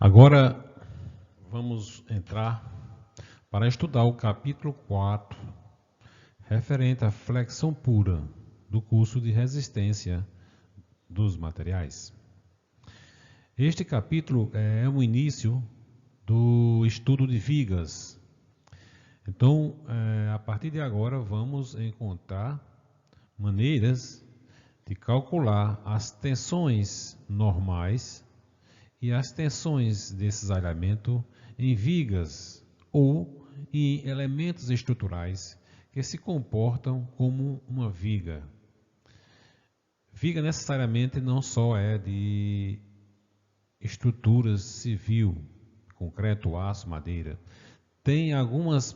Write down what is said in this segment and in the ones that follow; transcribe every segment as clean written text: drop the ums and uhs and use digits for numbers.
Agora vamos entrar para estudar o capítulo 4, referente à flexão pura do curso de resistência dos materiais. Este capítulo é o início do estudo de vigas. Então, a partir de agora, vamos encontrar maneiras de calcular as tensões normais e as tensões de cisalhamento em vigas ou em elementos estruturais que se comportam como uma viga. Viga necessariamente não só é de estruturas civil, concreto, aço, madeira. Tem alguns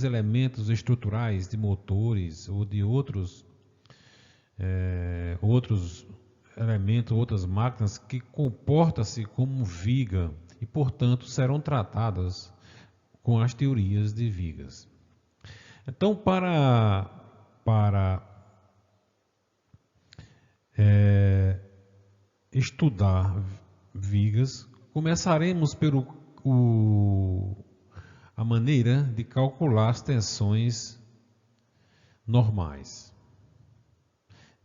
elementos estruturais de motores ou de outros elementos, outras máquinas que comportam-se como viga e, portanto, serão tratadas com as teorias de vigas. Então, para estudar vigas, começaremos a maneira de calcular as tensões normais.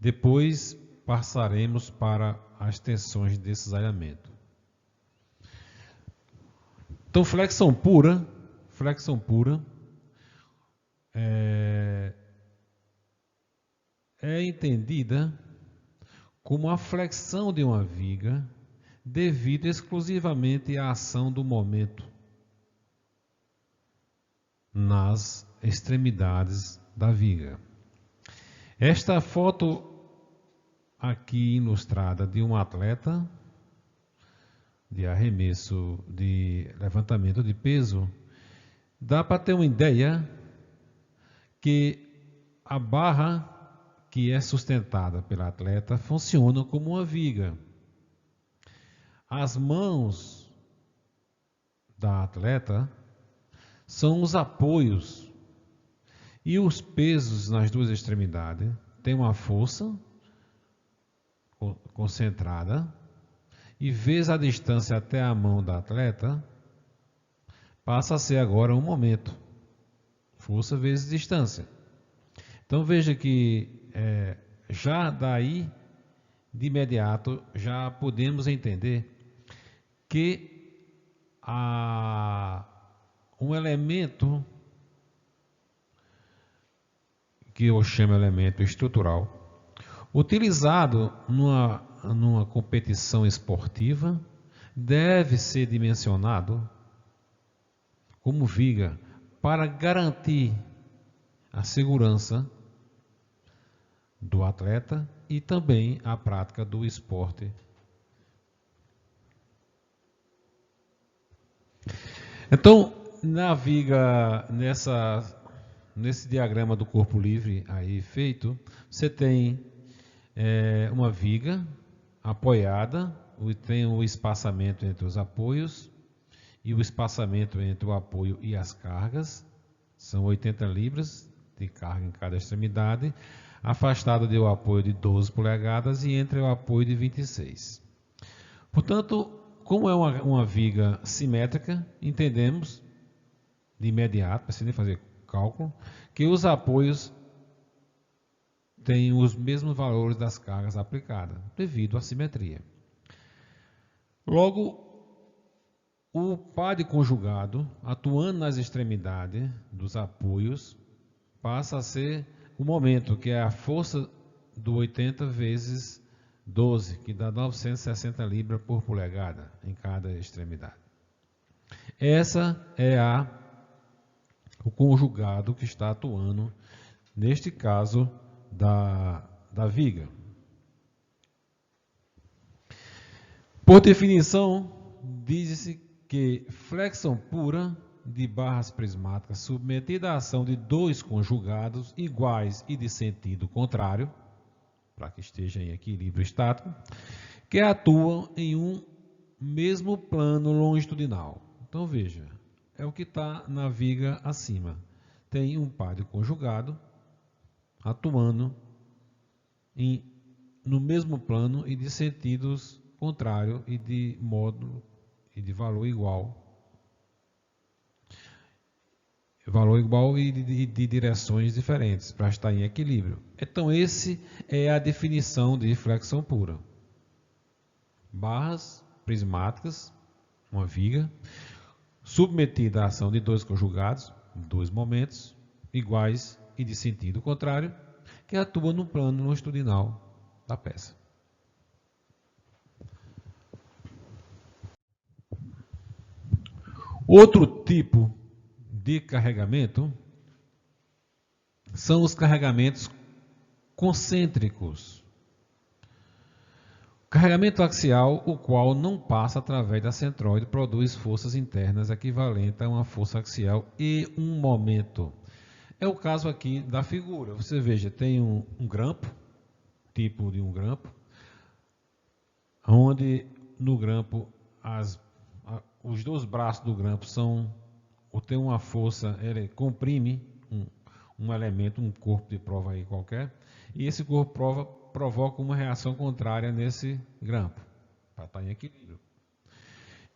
Depois passaremos para as tensões de cisalhamento. Então, flexão pura é entendida como a flexão de uma viga devido exclusivamente à ação do momento nas extremidades da viga. Esta foto aqui ilustrada de um atleta de arremesso, de levantamento de peso, dá para ter uma ideia que a barra que é sustentada pelo atleta funciona como uma viga. As mãos da atleta são os apoios e os pesos nas duas extremidades têm uma força concentrada e vezes a distância até a mão da atleta passa a ser agora um momento. Força vezes distância. Então veja que já daí de imediato já podemos entender que um elemento que eu chamo elemento estrutural utilizado numa competição esportiva deve ser dimensionado como viga para garantir a segurança do atleta e também a prática do esporte. Então, na viga, nesse diagrama do corpo livre aí feito, você tem uma viga apoiada, tem o espaçamento entre os apoios e o espaçamento entre o apoio e as cargas, são 80 libras de carga em cada extremidade, afastada do apoio de 12 polegadas e entre o apoio de 26. Portanto, como é uma viga simétrica, entendemos de imediato, sem nem fazer cálculo, que os apoios têm os mesmos valores das cargas aplicadas, devido à simetria. Logo, o par de conjugado, atuando nas extremidades dos apoios, passa a ser o momento, que é a força do 80 vezes 12, que dá 960 libras por polegada em cada extremidade. Essa é o conjugado que está atuando, neste caso, da viga. Por definição, diz-se que flexão pura de barras prismáticas submetida à ação de dois conjugados iguais e de sentido contrário, para que esteja em equilíbrio estático, que atuam em um mesmo plano longitudinal. Então veja, é o que está na viga acima. Tem um par de conjugado atuando no mesmo plano e de sentidos contrários e de modo e de valor igual. Valor igual e de direções diferentes para estar em equilíbrio. Então, esse é a definição de flexão pura. Barras prismáticas, uma viga, submetida à ação de dois conjugados, dois momentos, iguais e de sentido contrário, que atuam no plano longitudinal da peça. Outro tipo de carregamento são os carregamentos concêntricos. Carregamento axial, o qual não passa através da centroide, produz forças internas equivalentes a uma força axial e um momento. É o caso aqui da figura. Você veja, tem um grampo, tipo de um grampo, onde no grampo os dois braços do grampo tem uma força, ele comprime um elemento, um corpo de prova aí qualquer, e esse corpo de prova provoca uma reação contrária nesse grampo, para estar em equilíbrio.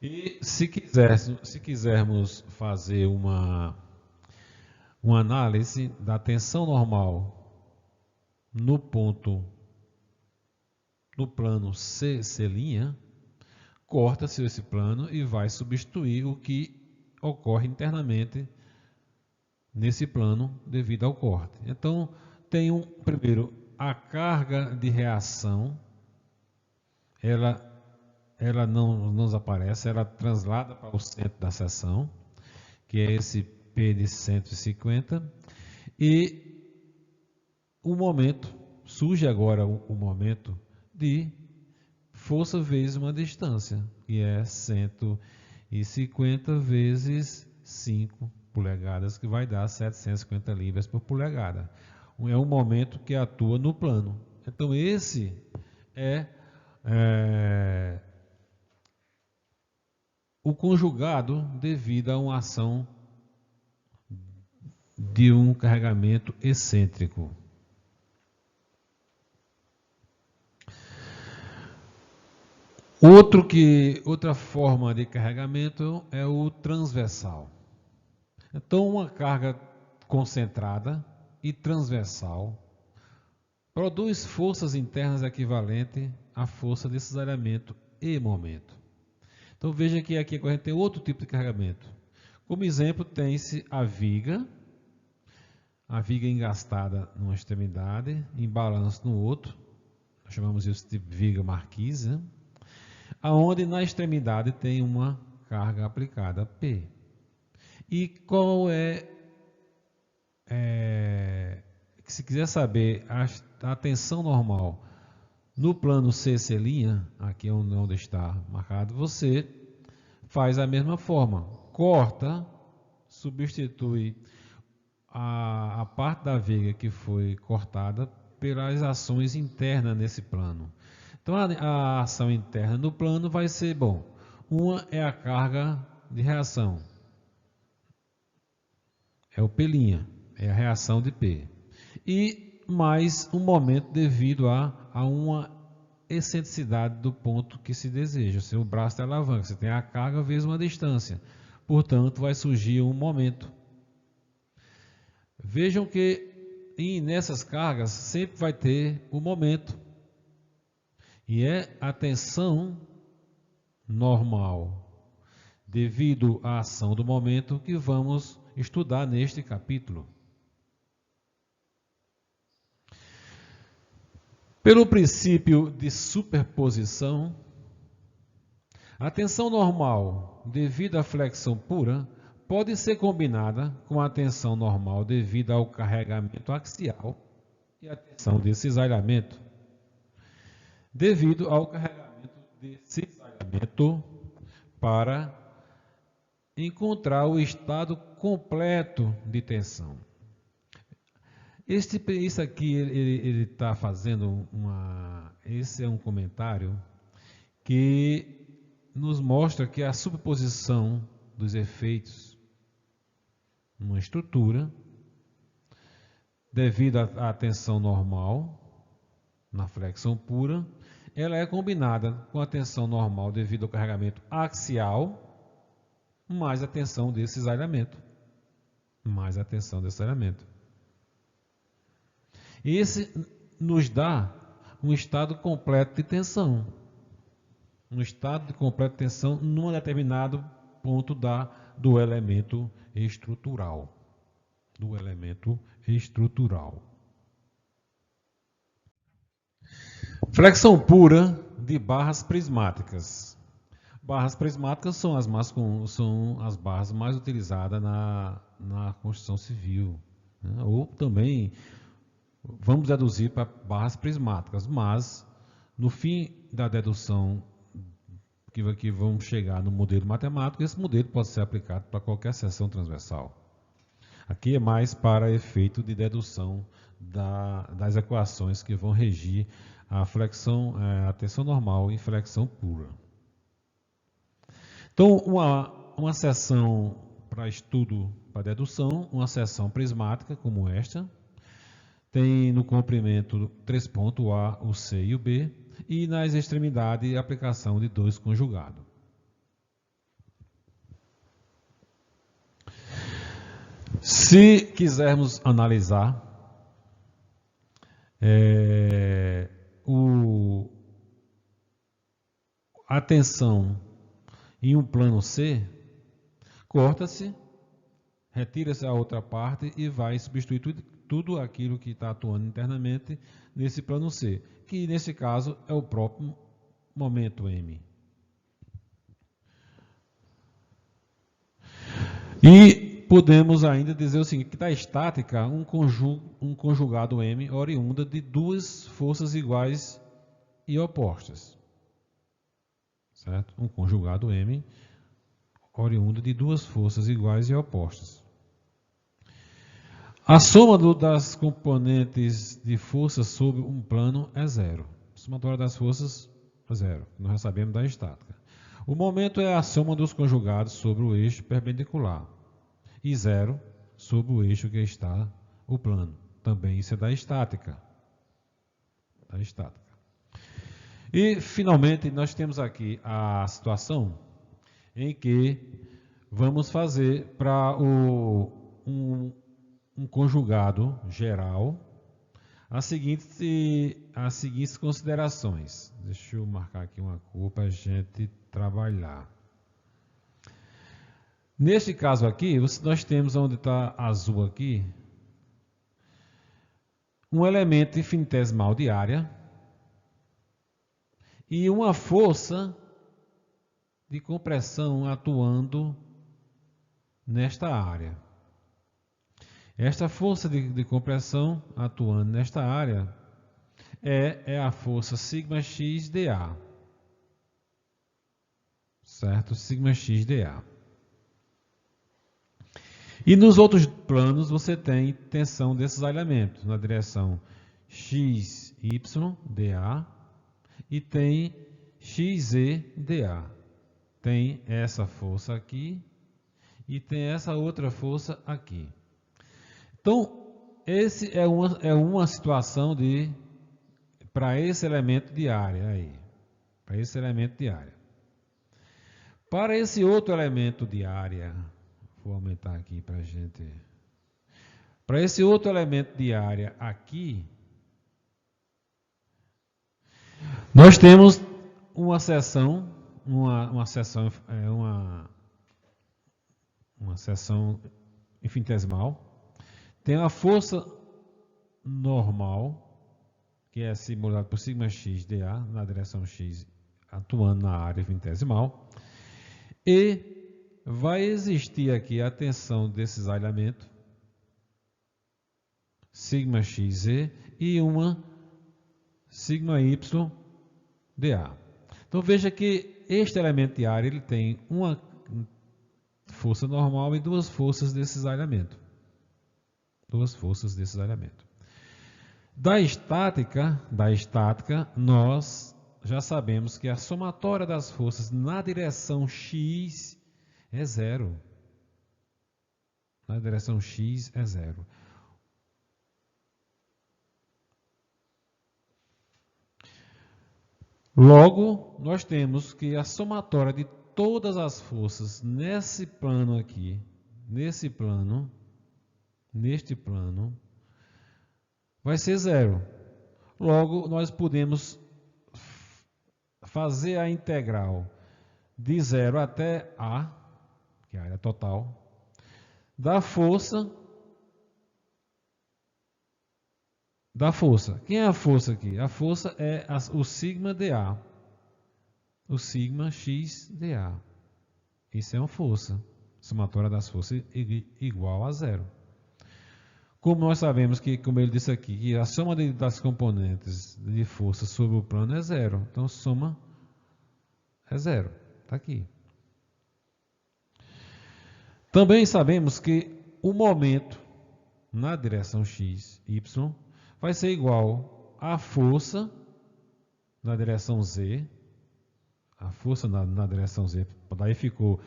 E se quisermos fazer uma análise da tensão normal no plano C', corta-se esse plano e vai substituir o que ocorre internamente nesse plano devido ao corte. Então, tem primeiro, a carga de reação, ela não nos aparece, ela translada para o centro da seção, que é esse P de 150, e o momento, surge agora o momento de força vezes uma distância, que é 150 vezes 5 polegadas, que vai dar 750 libras por polegada. É um momento que atua no plano. Então, esse é o conjugado devido a uma ação de um carregamento excêntrico. Outra forma de carregamento é o transversal. Então, uma carga concentrada e transversal produz forças internas equivalentes à força de cisalhamento e momento. Então, veja que aqui a gente tem outro tipo de carregamento. Como exemplo, tem-se a viga engastada numa extremidade, em balanço no outro. Nós chamamos isso de viga marquise, né? Aonde na extremidade tem uma carga aplicada P. E qual se quiser saber a tensão normal no plano C', aqui onde está marcado, você faz a mesma forma, corta, substitui a parte da viga que foi cortada pelas ações internas nesse plano. Então, a ação interna no plano vai ser, uma é a carga de reação, é o P', é a reação de P. E mais um momento devido a uma excentricidade do ponto que se deseja. O seu braço é alavanca, você tem a carga vezes uma distância. Portanto, vai surgir um momento. Vejam que nessas cargas sempre vai ter o momento. E é a tensão normal, devido à ação do momento, que vamos estudar neste capítulo. Pelo princípio de superposição, a tensão normal devido à flexão pura pode ser combinada com a tensão normal devido ao carregamento axial e a tensão de cisalhamento devido ao carregamento de cisalhamento para encontrar o estado completo de tensão. Isso aqui ele está fazendo esse é um comentário que nos mostra que a superposição dos efeitos numa estrutura devido à tensão normal na flexão pura ela é combinada com a tensão normal devido ao carregamento axial, mais a tensão desse cisalhamento. Mais a tensão desse cisalhamento. Esse nos dá um estado completo de tensão. Um estado de completa tensão num determinado ponto do elemento estrutural. Do elemento estrutural. Flexão pura de barras prismáticas. Barras prismáticas são as barras mais utilizadas na construção civil, né? Ou também vamos deduzir para barras prismáticas, mas no fim da dedução que vamos chegar no modelo matemático, esse modelo pode ser aplicado para qualquer seção transversal. Aqui é mais para efeito de dedução das equações que vão regir a flexão, a tensão normal em flexão pura. Então, uma seção para estudo, para dedução, uma seção prismática como esta, tem no comprimento 3 pontos, o A, o C e o B, e nas extremidades a aplicação de 2 conjugados. Se quisermos analisar a tensão em um plano C, corta-se, retira-se a outra parte e vai substituir tudo aquilo que está atuando internamente nesse plano C, que nesse caso é o próprio momento M. E podemos ainda dizer o seguinte, que está estática um conjugado M oriunda de duas forças iguais e opostas. Certo? Um conjugado M oriundo de duas forças iguais e opostas. A soma das componentes de força sobre um plano é zero. A somatória das forças é zero. Nós já sabemos da estática. O momento é a soma dos conjugados sobre o eixo perpendicular. E zero sobre o eixo que está o plano. Também isso é da estática. Da estática. E, finalmente, nós temos aqui a situação em que vamos fazer para um conjugado geral as seguintes considerações. Deixa eu marcar aqui uma cor para a gente trabalhar. Neste caso aqui, nós temos onde está azul aqui, um elemento infinitesimal de área e uma força de compressão atuando nesta área. Esta força de compressão atuando nesta área é a força σx dA. Certo? Σx dA. E nos outros planos você tem tensão desses elementos na direção x, y, dA e tem xe, dA. Tem essa força aqui e tem essa outra força aqui. Então, esse é uma situação para esse elemento de área aí. Para esse elemento de área. Para esse outro elemento de área, vou aumentar aqui para a gente. Para esse outro elemento de área aqui, nós temos uma seção, uma seção infinitesimal. Tem a força normal, que é simulada por σx dA, na direção x, atuando na área infinitesimal. E vai existir aqui a tensão desse cisalhamento, σxz, e uma σy dA. Então veja que este elemento de área ele tem uma força normal e duas forças desse cisalhamento. Duas forças desse cisalhamento. Da estática, nós já sabemos que a somatória das forças na direção x é zero. Na direção x é zero. Logo, nós temos que a somatória de todas as forças nesse plano aqui, neste plano, vai ser zero. Logo, nós podemos fazer a integral de 0 até A, que é a área total, da força. Quem é a força aqui? A força é o sigma dA. O sigma x dA. Isso é uma força. Somatória das forças igual a zero. Como nós sabemos que, como ele disse aqui, que a soma das componentes de força sobre o plano é zero. Então, soma é zero. Está aqui. Também sabemos que o momento na direção x, y, vai ser igual à força na direção z. A força na direção z, daí ficou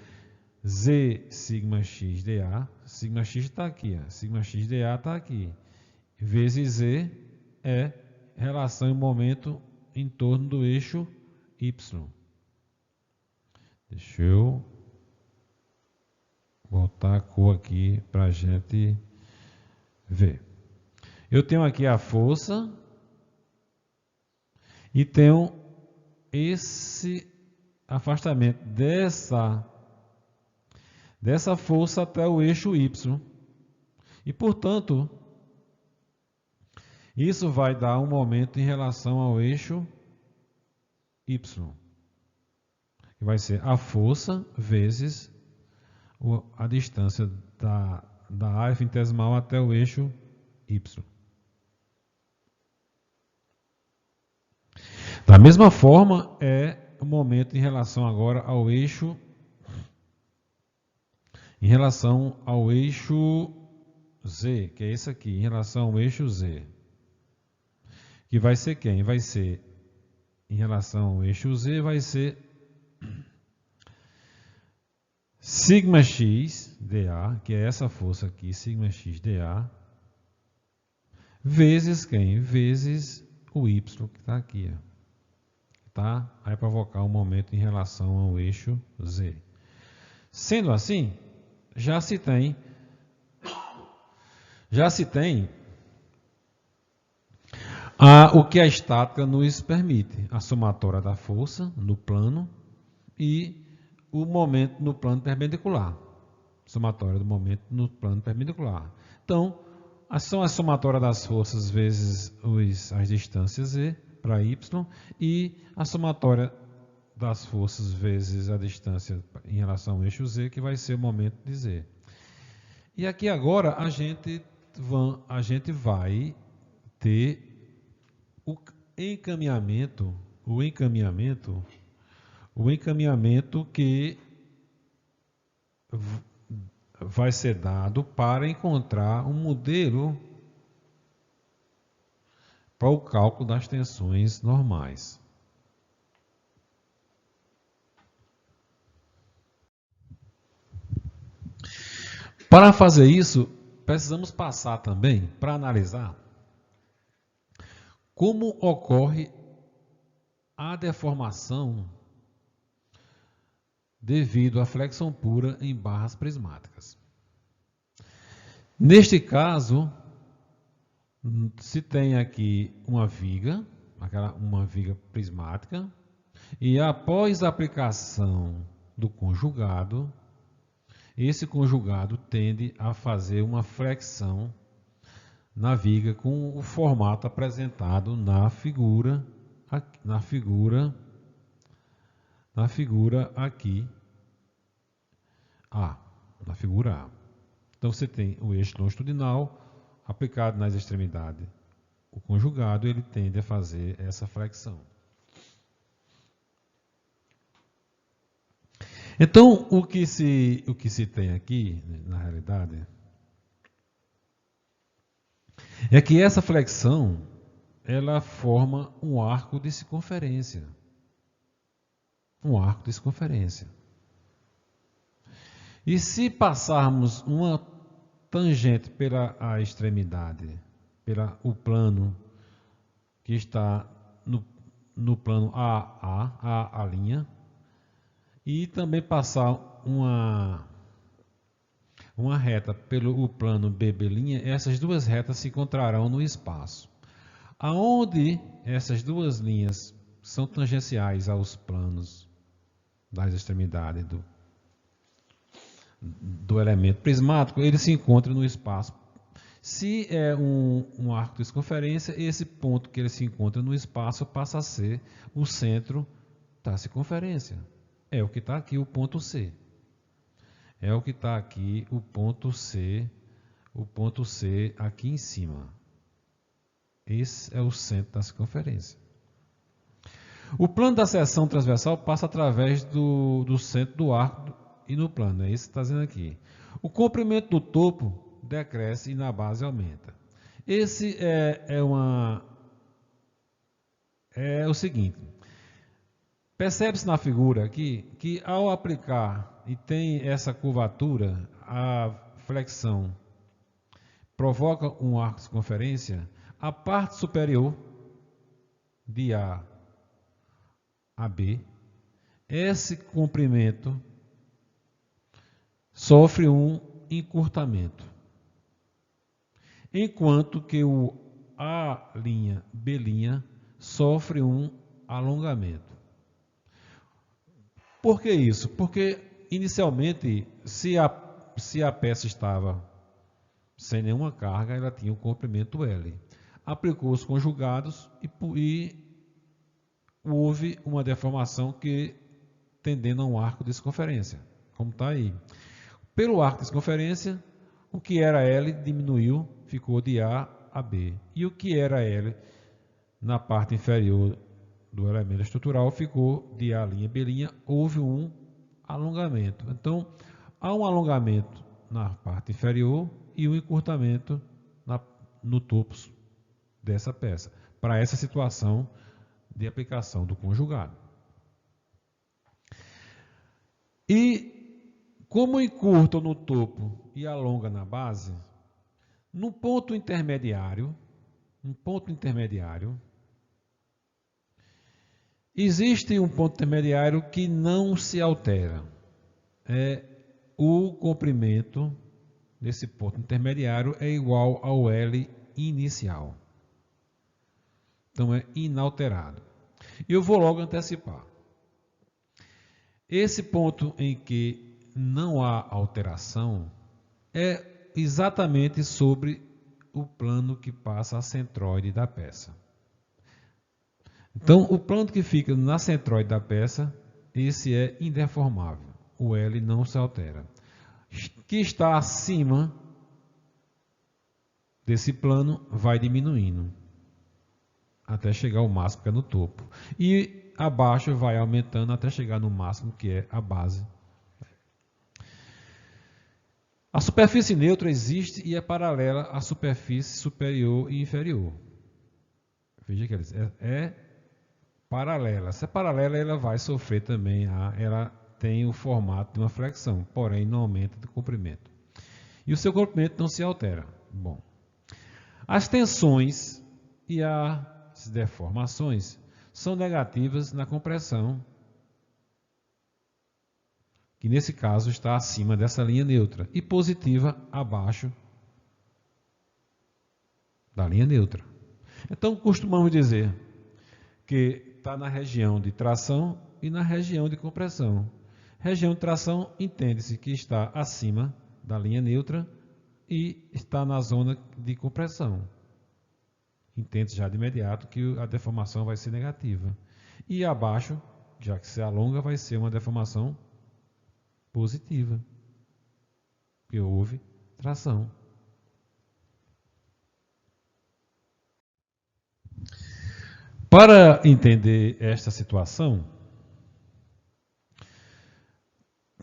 z sigma x dA. Sigma x está aqui, ó. Sigma x dA está aqui. Vezes z é relação e momento em torno do eixo y. Deixa eu botar a cor aqui para a gente ver. Eu tenho aqui a força e tenho esse afastamento dessa força até o eixo y. E, portanto, isso vai dar um momento em relação ao eixo y, que vai ser a força vezes a distância da área infinitesimal até o eixo y. Da mesma forma, é o momento em relação agora ao eixo, z, que é esse aqui, em relação ao eixo z. Que vai ser quem? Vai ser, em relação ao eixo z, vai ser sigma x dA, que é essa força aqui, sigma x dA, vezes quem? Vezes o y, que está aqui, ó. Tá? Vai provocar um momento em relação ao eixo z. Sendo assim, já se tem o que a estática nos permite, a somatória da força no plano e o momento no plano perpendicular. Somatória do momento no plano perpendicular. Então, são a somatória das forças vezes as distâncias z para y e a somatória das forças vezes a distância em relação ao eixo z, que vai ser o momento de z. E aqui agora a gente vai ter o encaminhamento que vai ser dado para encontrar um modelo para o cálculo das tensões normais. Para fazer isso, precisamos passar também para analisar como ocorre a deformação devido à flexão pura em barras prismáticas. Neste caso, se tem aqui uma viga prismática, e após a aplicação do conjugado, esse conjugado tende a fazer uma flexão na viga com o formato apresentado na figura aqui, na figura A. Então você tem o eixo longitudinal aplicado nas extremidades. O conjugado ele tende a fazer essa flexão. Então, o que se tem aqui, na realidade, é que essa flexão, ela forma um arco de circunferência. Um arco de circunferência. E se passarmos uma tangente pela a extremidade, pelo plano que está no plano a linha, e também passar uma reta pelo o plano BB', essas duas retas se encontrarão no espaço. Aonde essas duas linhas são tangenciais aos planos das extremidades do elemento prismático, ele se encontra no espaço. Se é um arco de circunferência, esse ponto que ele se encontra no espaço passa a ser o centro da circunferência. É o que está aqui, o ponto C. É o que está aqui, o ponto C aqui em cima. Esse é o centro da circunferência. O plano da seção transversal passa através do centro do arco e no plano, é isso que está dizendo aqui. O comprimento do topo decresce e na base aumenta. Esse é o seguinte. Percebe-se na figura aqui que ao aplicar e tem essa curvatura, a flexão provoca um arco de circunferência, a parte superior de A a B, esse comprimento sofre um encurtamento, enquanto que o A'B' sofre um alongamento. Por que isso? Porque inicialmente, se a peça estava sem nenhuma carga, ela tinha um comprimento L. Aplicou os conjugados e houve uma deformação que tendendo a um arco de circunferência, como está aí. Pelo arco de circunferência, o que era L diminuiu, ficou de A a B. E o que era L na parte inferior do elemento estrutural ficou de A'B', houve um alongamento. Então, há um alongamento na parte inferior e um encurtamento no topo dessa peça, para essa situação de aplicação do conjugado. E como encurta no topo e alonga na base, no ponto intermediário, existe um ponto intermediário que não se altera. É o comprimento desse ponto intermediário é igual ao L inicial. Então é inalterado. Eu vou logo antecipar. Esse ponto em que não há alteração é exatamente sobre o plano que passa a centroide da peça. Então, o plano que fica na centroide da peça, esse é indeformável. O L não se altera. Que está acima desse plano vai diminuindo até chegar ao máximo que é no topo. E abaixo vai aumentando até chegar no máximo que é a base. A superfície neutra existe e é paralela à superfície superior e inferior. Veja que é paralela. Se é paralela, ela vai sofrer também, ela tem o formato de uma flexão, porém não aumenta de comprimento. E o seu comprimento não se altera. Bom, as tensões e as deformações são negativas na compressão, que nesse caso está acima dessa linha neutra, e positiva abaixo da linha neutra. Então, costumamos dizer que está na região de tração e na região de compressão. Região de tração entende-se que está acima da linha neutra e está na zona de compressão. Entende-se já de imediato que a deformação vai ser negativa. E abaixo, já que se alonga, vai ser uma deformação positiva, porque houve tração. Para entender esta situação,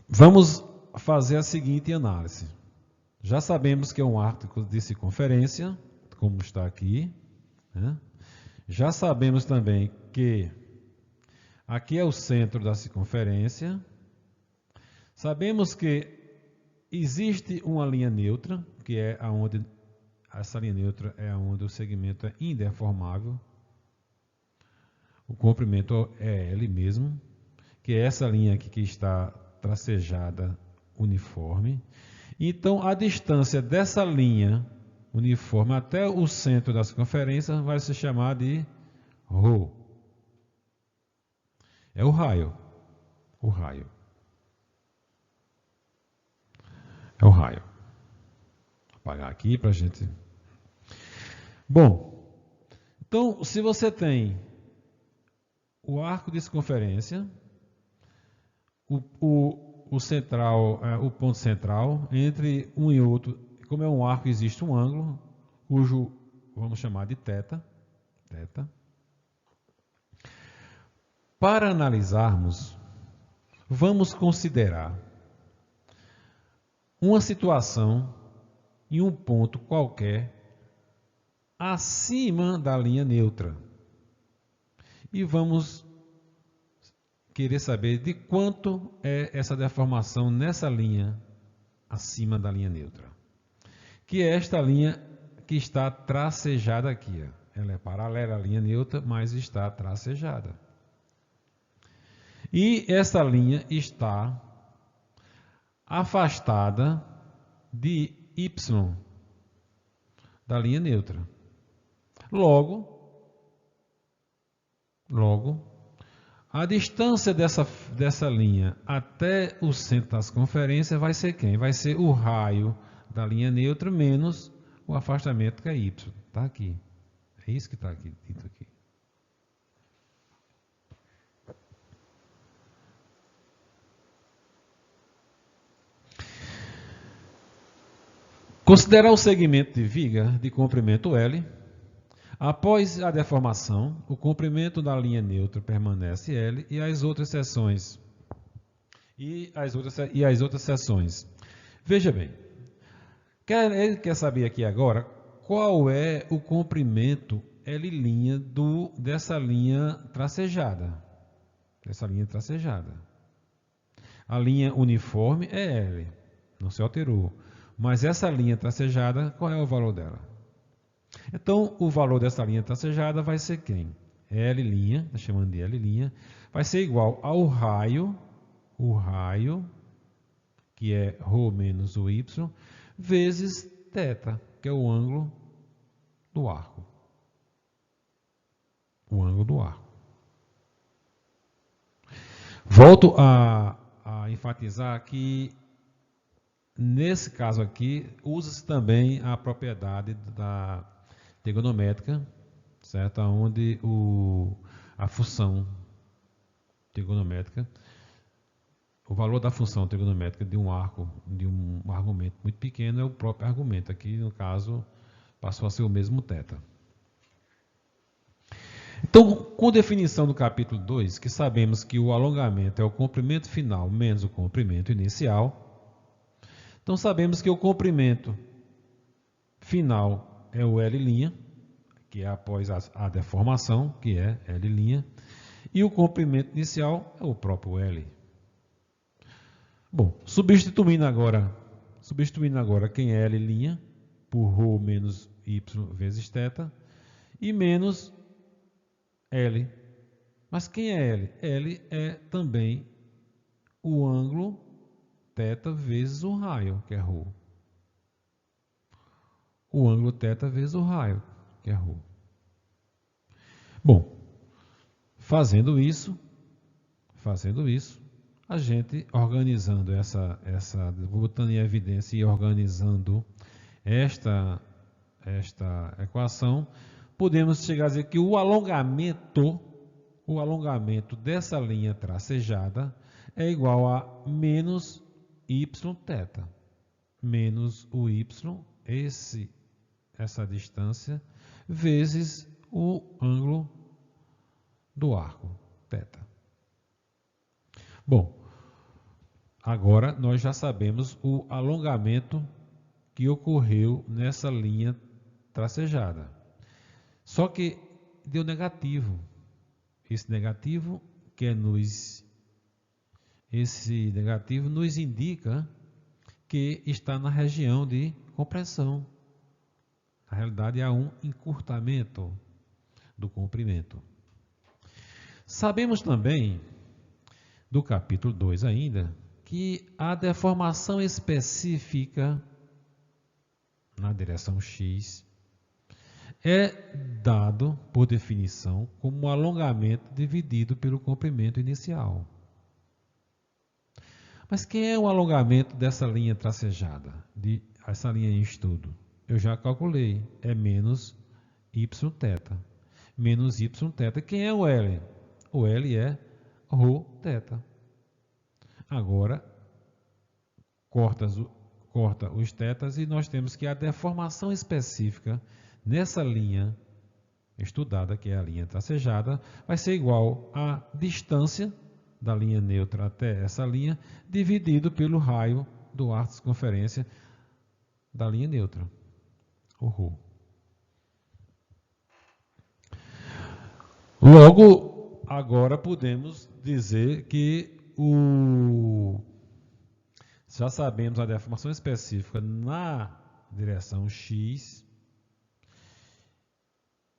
vamos fazer a seguinte análise. Já sabemos que é um arco de circunferência, como está aqui, né? Já sabemos também que aqui é o centro da circunferência. Sabemos que existe uma linha neutra, que é aonde essa linha neutra é onde o segmento é indeformável. O comprimento é L mesmo, que é essa linha aqui que está tracejada uniforme. Então, a distância dessa linha uniforme até o centro da circunferência vai se chamar de ρ. É o raio. O raio. É o raio. Vou apagar aqui para a gente... Bom, então, se você tem o arco de circunferência, o central, o ponto central, entre um e outro, como é um arco, existe um ângulo, cujo vamos chamar de θ. Para analisarmos, vamos considerar uma situação em um ponto qualquer acima da linha neutra. E vamos querer saber de quanto é essa deformação nessa linha acima da linha neutra. Que é esta linha que está tracejada aqui. Ela é paralela à linha neutra, mas está tracejada. E essa linha está afastada de y da linha neutra. Logo, a distância dessa linha até o centro da circunferência vai ser quem? Vai ser o raio da linha neutra menos o afastamento que é y. Está aqui. É isso que está aqui, dito aqui. Considerar o segmento de viga de comprimento L. Após a deformação, o comprimento da linha neutra permanece L e as outras seções. Veja bem, ele quer saber aqui agora qual é o comprimento L' dessa linha tracejada. A linha uniforme é L, não se alterou. Mas essa linha tracejada, qual é o valor dela? Então, o valor dessa linha tracejada vai ser quem? L', está chamando de L', vai ser igual ao raio, que é ρ menos o y, vezes θ, que é o ângulo do arco. Volto a enfatizar que, nesse caso aqui, usa-se também a propriedade da trigonométrica, certo? Onde a função trigonométrica, o valor da função trigonométrica de um argumento muito pequeno é o próprio argumento. Aqui, no caso, passou a ser o mesmo θ. Então, com definição do capítulo 2, que sabemos que o alongamento é o comprimento final menos o comprimento inicial, então sabemos que o comprimento final é o L', que é após a deformação, que é L', e o comprimento inicial é o próprio L. Bom, substituindo agora quem é L' por ρ menos y vezes θ, e menos L. Mas quem é L? L é também o ângulo θ vezes o raio, que é ρ. O ângulo θ vezes o raio, que é ρ. Bom, fazendo isso, a gente organizando botando em evidência e organizando esta equação, podemos chegar a dizer que o alongamento dessa linha tracejada é igual a menos yθ, menos o y, essa distância, vezes o ângulo do arco, θ. Bom, agora nós já sabemos o alongamento que ocorreu nessa linha tracejada. Só que deu negativo. Esse negativo nos indica que está na região de compressão. Na realidade, há um encurtamento do comprimento. Sabemos também, do capítulo 2 ainda, que a deformação específica na direção x é dado, por definição, como um alongamento dividido pelo comprimento inicial. Mas quem é o alongamento dessa linha tracejada, essa linha em estudo? Eu já calculei, é menos y θ. Menos y θ. Quem é o L? O L é ρθ. Agora, corta os tetas e nós temos que a deformação específica nessa linha estudada, que é a linha tracejada, vai ser igual à distância da linha neutra até essa linha, dividido pelo raio do arco de circunferência da linha neutra, o ρ. Logo, agora podemos dizer que já sabemos a deformação específica na direção x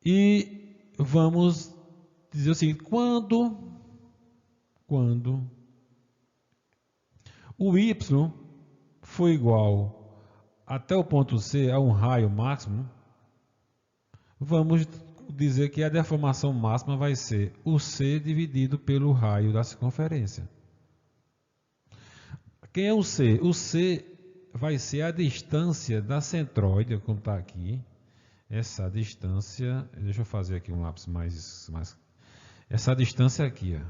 e vamos dizer o seguinte: quando o y for igual até o ponto C a um raio máximo, vamos dizer que a deformação máxima vai ser o C dividido pelo raio da circunferência. Quem é o C? O C vai ser a distância da centróide, como está aqui. Essa distância, deixa eu fazer aqui um lápis mais essa distância aqui, ó.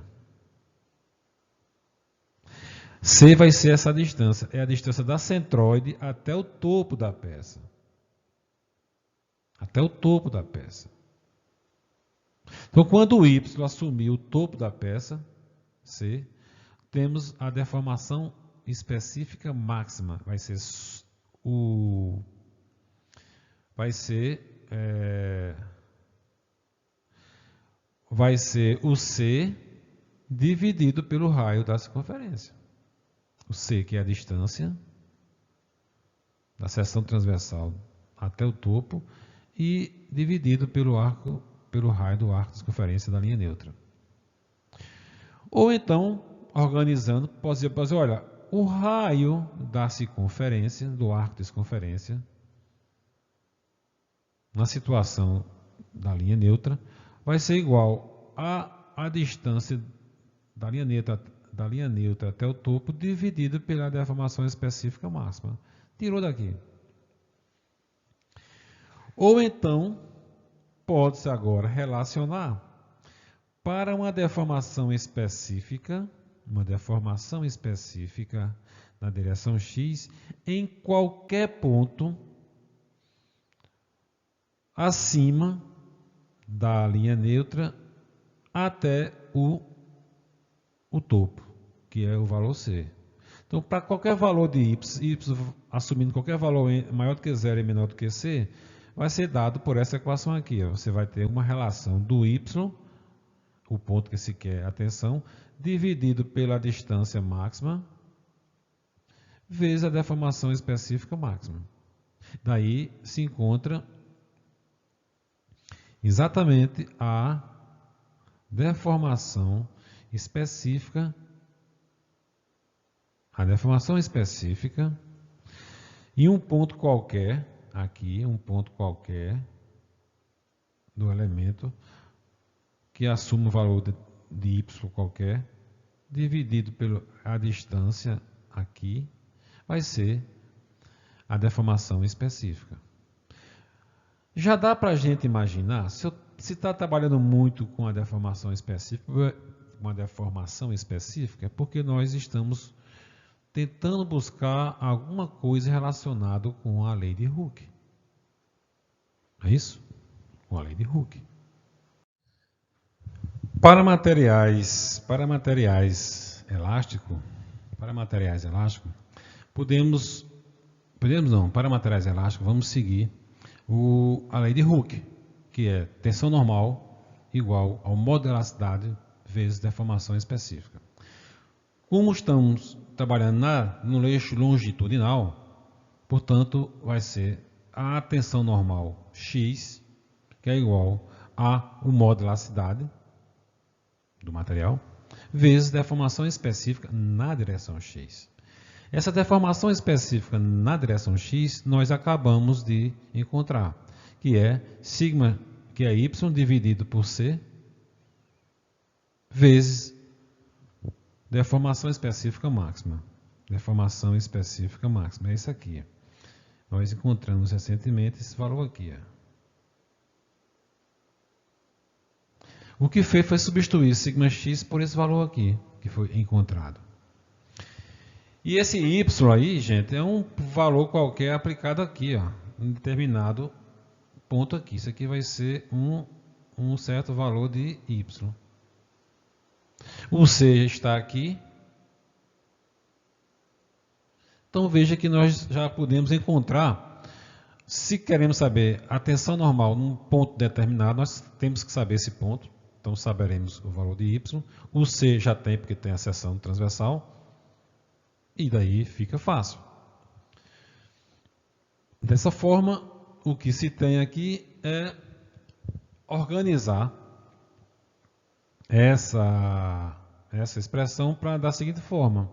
C vai ser essa distância, é a distância da centróide até o topo da peça. Até o topo da peça. Então, quando o y assumir o topo da peça, C, temos a deformação específica máxima. Vai ser o C dividido pelo raio da circunferência. O C, que é a distância da seção transversal até o topo, e dividido pelo raio do arco de circunferência da linha neutra. Ou então, organizando, pode dizer, olha, o raio da circunferência, do arco de circunferência, na situação da linha neutra, vai ser igual à distância da linha neutra até o topo, dividido pela deformação específica máxima. Tirou daqui. Ou então, pode-se agora relacionar para uma deformação específica na direção x, em qualquer ponto acima da linha neutra até o topo, que é o valor C. Então, para qualquer valor de y, assumindo qualquer valor maior do que 0 e menor do que C, vai ser dado por essa equação aqui. Ó. Você vai ter uma relação do y, o ponto que se quer atenção, dividido pela distância máxima, vezes a deformação específica máxima. Daí se encontra exatamente a deformação específica, em um ponto qualquer, aqui, um ponto qualquer do elemento que assume o valor de y qualquer, dividido pela distância aqui, vai ser a deformação específica. Já dá para a gente imaginar, se está trabalhando muito com a deformação específica, é porque nós estamos tentando buscar alguma coisa relacionada com a lei de Hooke. É isso? Com a lei de Hooke. Para materiais elásticos, para materiais elásticos, vamos seguir a lei de Hooke, que é tensão normal igual ao modo de elasticidade vezes deformação específica. Como estamos trabalhando no eixo longitudinal, portanto, vai ser a tensão normal x, que é igual ao modo de elasticidade, do material, vezes deformação específica na direção x. Essa deformação específica na direção x nós acabamos de encontrar, que é sigma, que é y dividido por c, vezes deformação específica máxima. Deformação específica máxima, é isso aqui. Nós encontramos recentemente esse valor aqui. O que fez foi substituir sigma_x por esse valor aqui, que foi encontrado. E esse y aí, gente, é um valor qualquer aplicado aqui, em determinado ponto aqui. Isso aqui vai ser um certo valor de y. O c está aqui. Então veja que nós já podemos encontrar, se queremos saber a tensão normal num ponto determinado, nós temos que saber esse ponto. Então saberemos o valor de y. O c já tem, porque tem a seção transversal. E daí fica fácil. Dessa forma, o que se tem aqui é organizar essa expressão para da seguinte forma,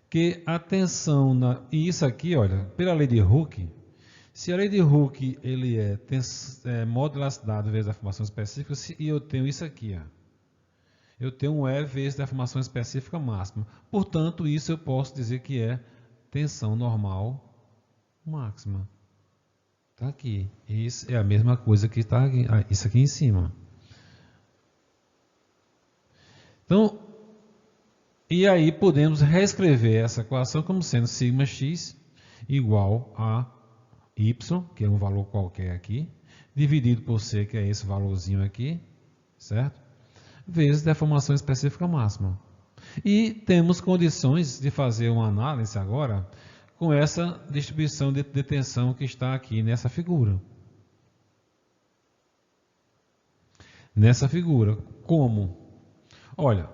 que a tensão, e isso aqui, olha, pela lei de Hooke, se a lei de Hooke ele é modo de elasticidade vezes deformação específica, e eu tenho isso aqui, eu tenho um E vezes deformação específica máxima. Portanto, isso eu posso dizer que é tensão normal máxima. Está aqui. Isso é a mesma coisa que está aqui, isso aqui em cima. Então, e aí podemos reescrever essa equação como sendo sigma_x igual a y, que é um valor qualquer aqui, dividido por c, que é esse valorzinho aqui, certo? Vezes deformação específica máxima. E temos condições de fazer uma análise agora com essa distribuição de tensão que está aqui nessa figura. Nessa figura. Como? Olha,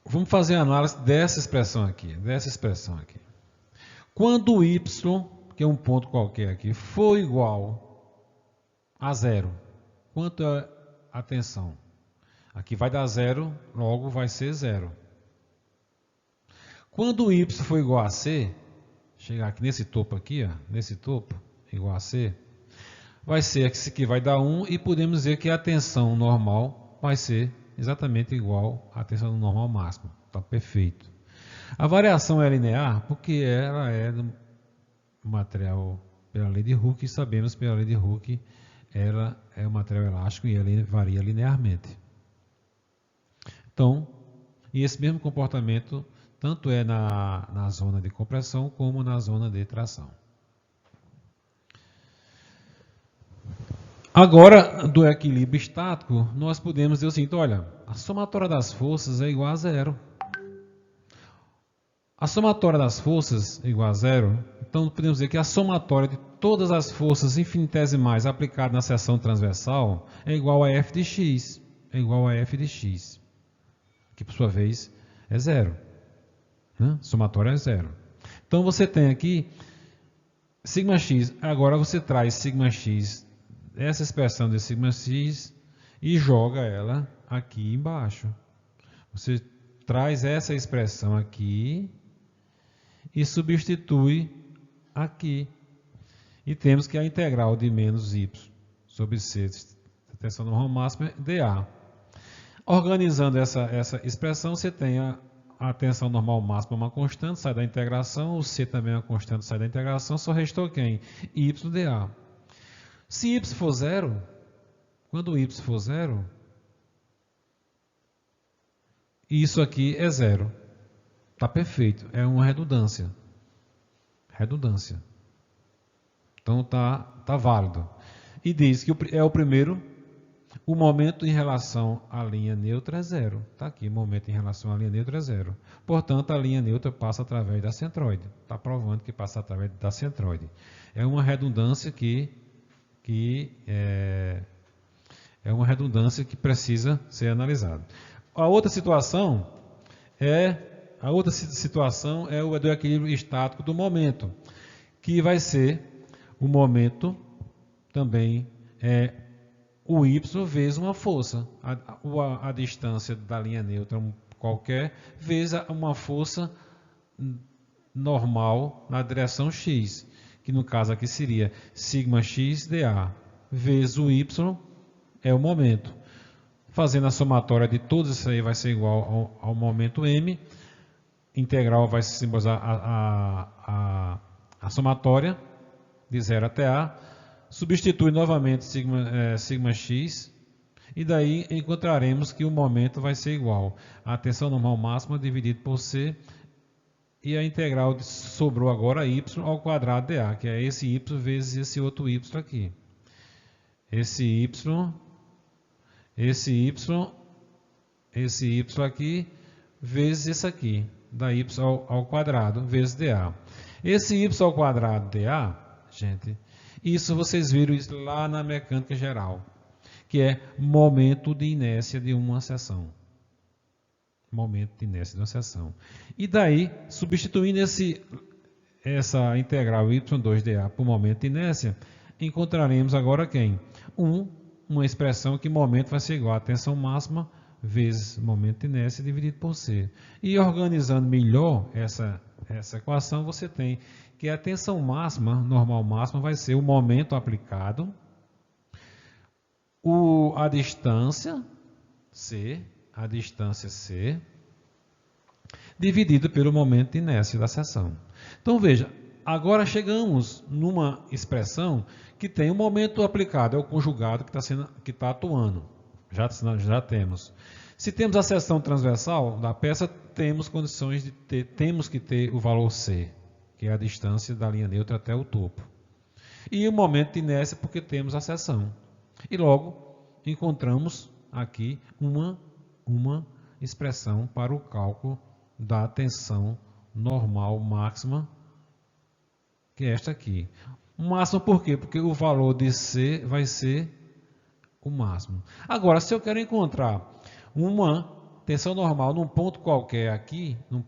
vamos fazer a análise dessa expressão aqui, Quando y, que é um ponto qualquer aqui, for igual a zero, quanto é a tensão? Aqui vai dar zero, logo vai ser zero. Quando y for igual a c, chegar aqui nesse topo aqui, nesse topo, igual a c, vai ser esse aqui vai dar 1 e podemos dizer que a tensão normal vai ser exatamente igual à tensão normal máxima. Está perfeito. A variação é linear porque ela é do material pela lei de Hooke, e sabemos pela lei de Hooke ela é um material elástico e ela varia linearmente. Então, e esse mesmo comportamento tanto é na zona de compressão como na zona de tração. Agora, do equilíbrio estático, nós podemos dizer o seguinte, olha, a somatória das forças é igual a zero. A somatória das forças é igual a zero, então podemos dizer que a somatória de todas as forças infinitesimais aplicadas na seção transversal é igual a f de x, que por sua vez é zero. Somatória é zero. Então você tem aqui sigma_x, agora você traz sigma_x, essa expressão de sigma_x e joga ela aqui embaixo. Você traz essa expressão aqui e substitui aqui. E temos que a integral de menos y sobre c, a tensão normal máxima, dA. Organizando essa expressão, você tem a tensão normal máxima uma constante, sai da integração, o c também é uma constante, sai da integração, só restou quem? Y dA. Se y for zero, quando y for zero, isso aqui é zero. Está perfeito, é uma redundância. Então tá válido. E diz que é o primeiro, o momento em relação à linha neutra é zero. Está aqui, o momento em relação à linha neutra é zero. Portanto, a linha neutra passa através da centroide. Está provando que passa através da centroide. É uma redundância que precisa ser analisada. A outra situação é o do equilíbrio estático do momento, que vai ser o momento também o y vezes uma força, a distância da linha neutra qualquer, vezes uma força normal na direção x, que no caso aqui seria sigma x dA, vezes o y é o momento. Fazendo a somatória de todos isso aí vai ser igual ao momento m, integral vai simbolizar a somatória de 0 até A, substitui novamente sigma x, e daí encontraremos que o momento vai ser igual a tensão normal máxima dividido por C, e a integral sobrou agora y ao quadrado de A, que é esse y vezes esse outro y aqui. Esse y aqui vezes esse aqui, da y ao quadrado vezes dA. Esse y ao quadrado dA, gente, isso vocês viram isso lá na mecânica geral, que é momento de inércia de uma seção. Momento de inércia de uma seção. E daí, substituindo essa integral y2dA por momento de inércia, encontraremos agora quem? Uma expressão que momento vai ser igual a tensão máxima vezes momento de inércia dividido por C. E organizando melhor essa equação, você tem que a tensão máxima, normal máxima, vai ser o momento aplicado, a distância C, dividido pelo momento de inércia da seção. Então veja, agora chegamos numa expressão que tem o momento aplicado, é o conjugado que está atuando. Já temos. Se temos a seção transversal da peça, temos que ter o valor C, que é a distância da linha neutra até o topo. E o momento de inércia, porque temos a seção. E logo encontramos aqui uma expressão para o cálculo da tensão normal máxima, que é esta aqui. Máximo por quê? Porque o valor de C vai ser o máximo. Agora, se eu quero encontrar uma tensão normal num ponto qualquer aqui, o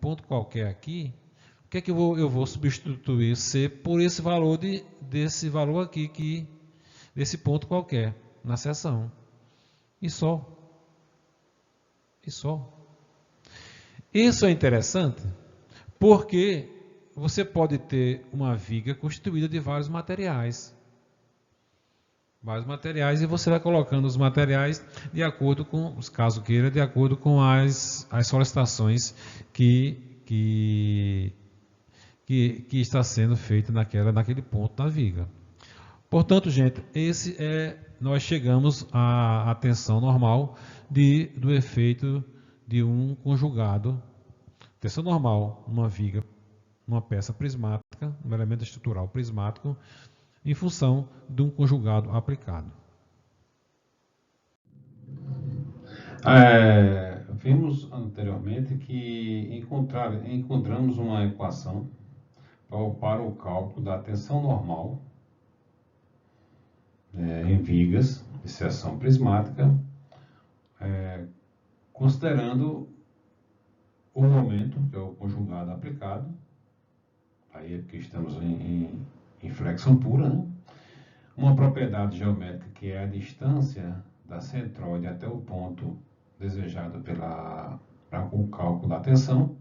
que é que eu vou substituir C por esse valor desse valor aqui, desse ponto qualquer, na seção. E só. Isso é interessante porque você pode ter uma viga constituída de vários materiais. E você vai colocando os materiais de acordo com, caso queira, de acordo com as solicitações que está sendo feita naquele ponto da viga. Portanto, gente, nós chegamos à tensão normal do efeito de um conjugado, tensão normal, uma viga, uma peça prismática, um elemento estrutural prismático, em função de um conjugado aplicado. Vimos anteriormente que encontramos uma equação para o cálculo da tensão normal em vigas de seção prismática, considerando o momento, que é o conjugado aplicado, aí é porque estamos em flexão pura, né? Uma propriedade geométrica que é a distância da centroide até o ponto desejado para o cálculo da tensão,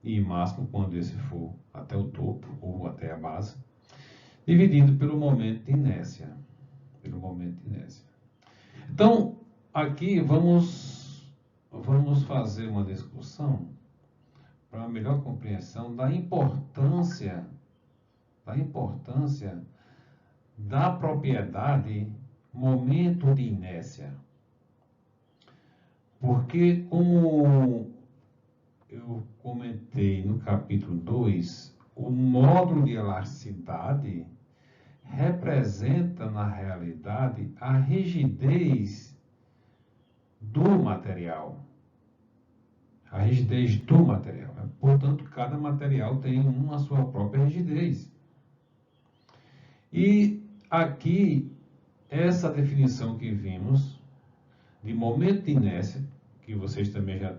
e máximo quando esse for até o topo ou até a base, dividido pelo momento de inércia. Então, aqui vamos fazer uma discussão para uma melhor compreensão da importância da propriedade momento de inércia. Porque, como eu comentei no capítulo 2, o módulo de elasticidade representa, na realidade, a rigidez do material. Portanto, cada material tem a sua própria rigidez. E aqui, essa definição que vimos de momento de inércia, que vocês também já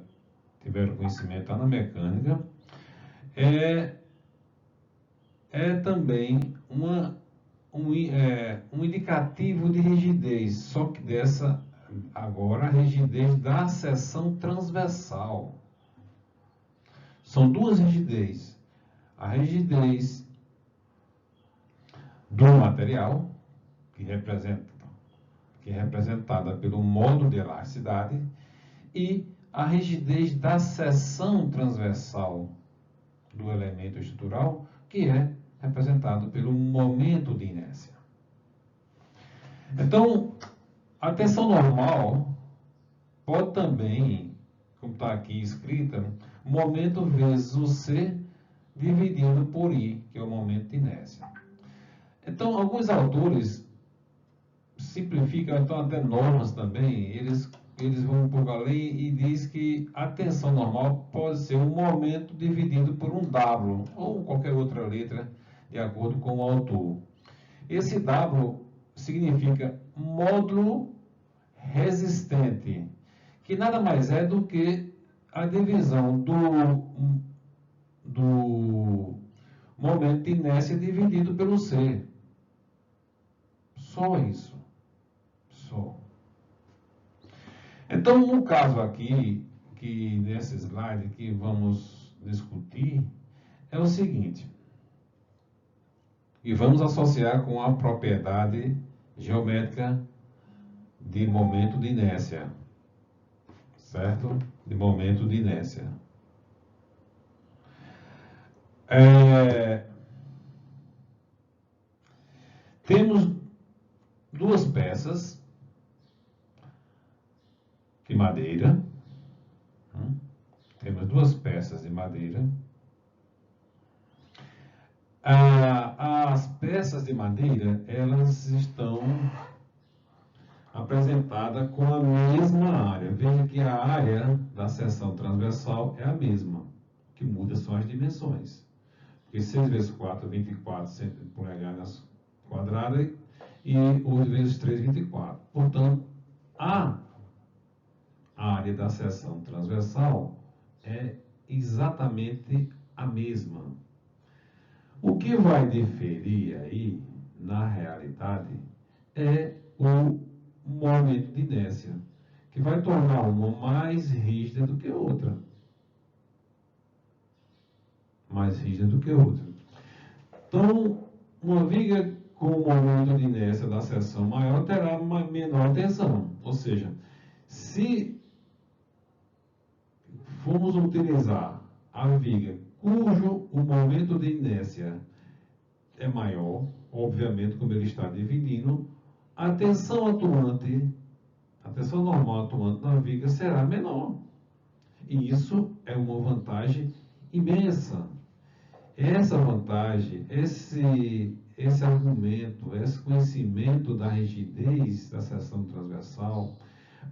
tiveram conhecimento lá na mecânica, é também uma um indicativo de rigidez, só que dessa, agora, a rigidez da seção transversal. São duas rigidez. A rigidez do material, que é representada pelo modo de elasticidade, e a rigidez da seção transversal do elemento estrutural, que é representado pelo momento de inércia. Então, a tensão normal pode também, como está aqui escrita, momento vezes o C dividido por I, que é o momento de inércia. Então, alguns autores simplificam, então até normas também, eles vão um pouco além e diz que a tensão normal pode ser um momento dividido por um W, ou qualquer outra letra, de acordo com o autor. Esse W significa módulo resistente, que nada mais é do que a divisão do momento de inércia dividido pelo C. Só isso. Só. Então, no caso aqui, que nesse slide que vamos discutir, é o seguinte. E vamos associar com a propriedade geométrica de momento de inércia. Certo? De momento de inércia. Temos duas peças de madeira. Temos duas peças de madeira. As peças de madeira, elas estão apresentadas com a mesma área. Veja que a área da seção transversal é a mesma. O que muda são as dimensões. Porque 6 vezes 4, 24 polegadas quadradas e 8 vezes 3, 24. Portanto, a área da seção transversal é exatamente a mesma. O que vai diferir aí, na realidade, é o momento de inércia, que vai tornar uma mais rígida do que a outra. Mais rígida do que a outra. Então, uma viga com o momento de inércia da seção maior terá uma menor tensão. Ou seja, se formos utilizar a viga cujo o momento de inércia é maior, obviamente, como ele está dividindo, a tensão atuante, a tensão normal atuante na viga será menor. E isso é uma vantagem imensa. Essa vantagem, esse argumento, esse conhecimento da rigidez da seção transversal,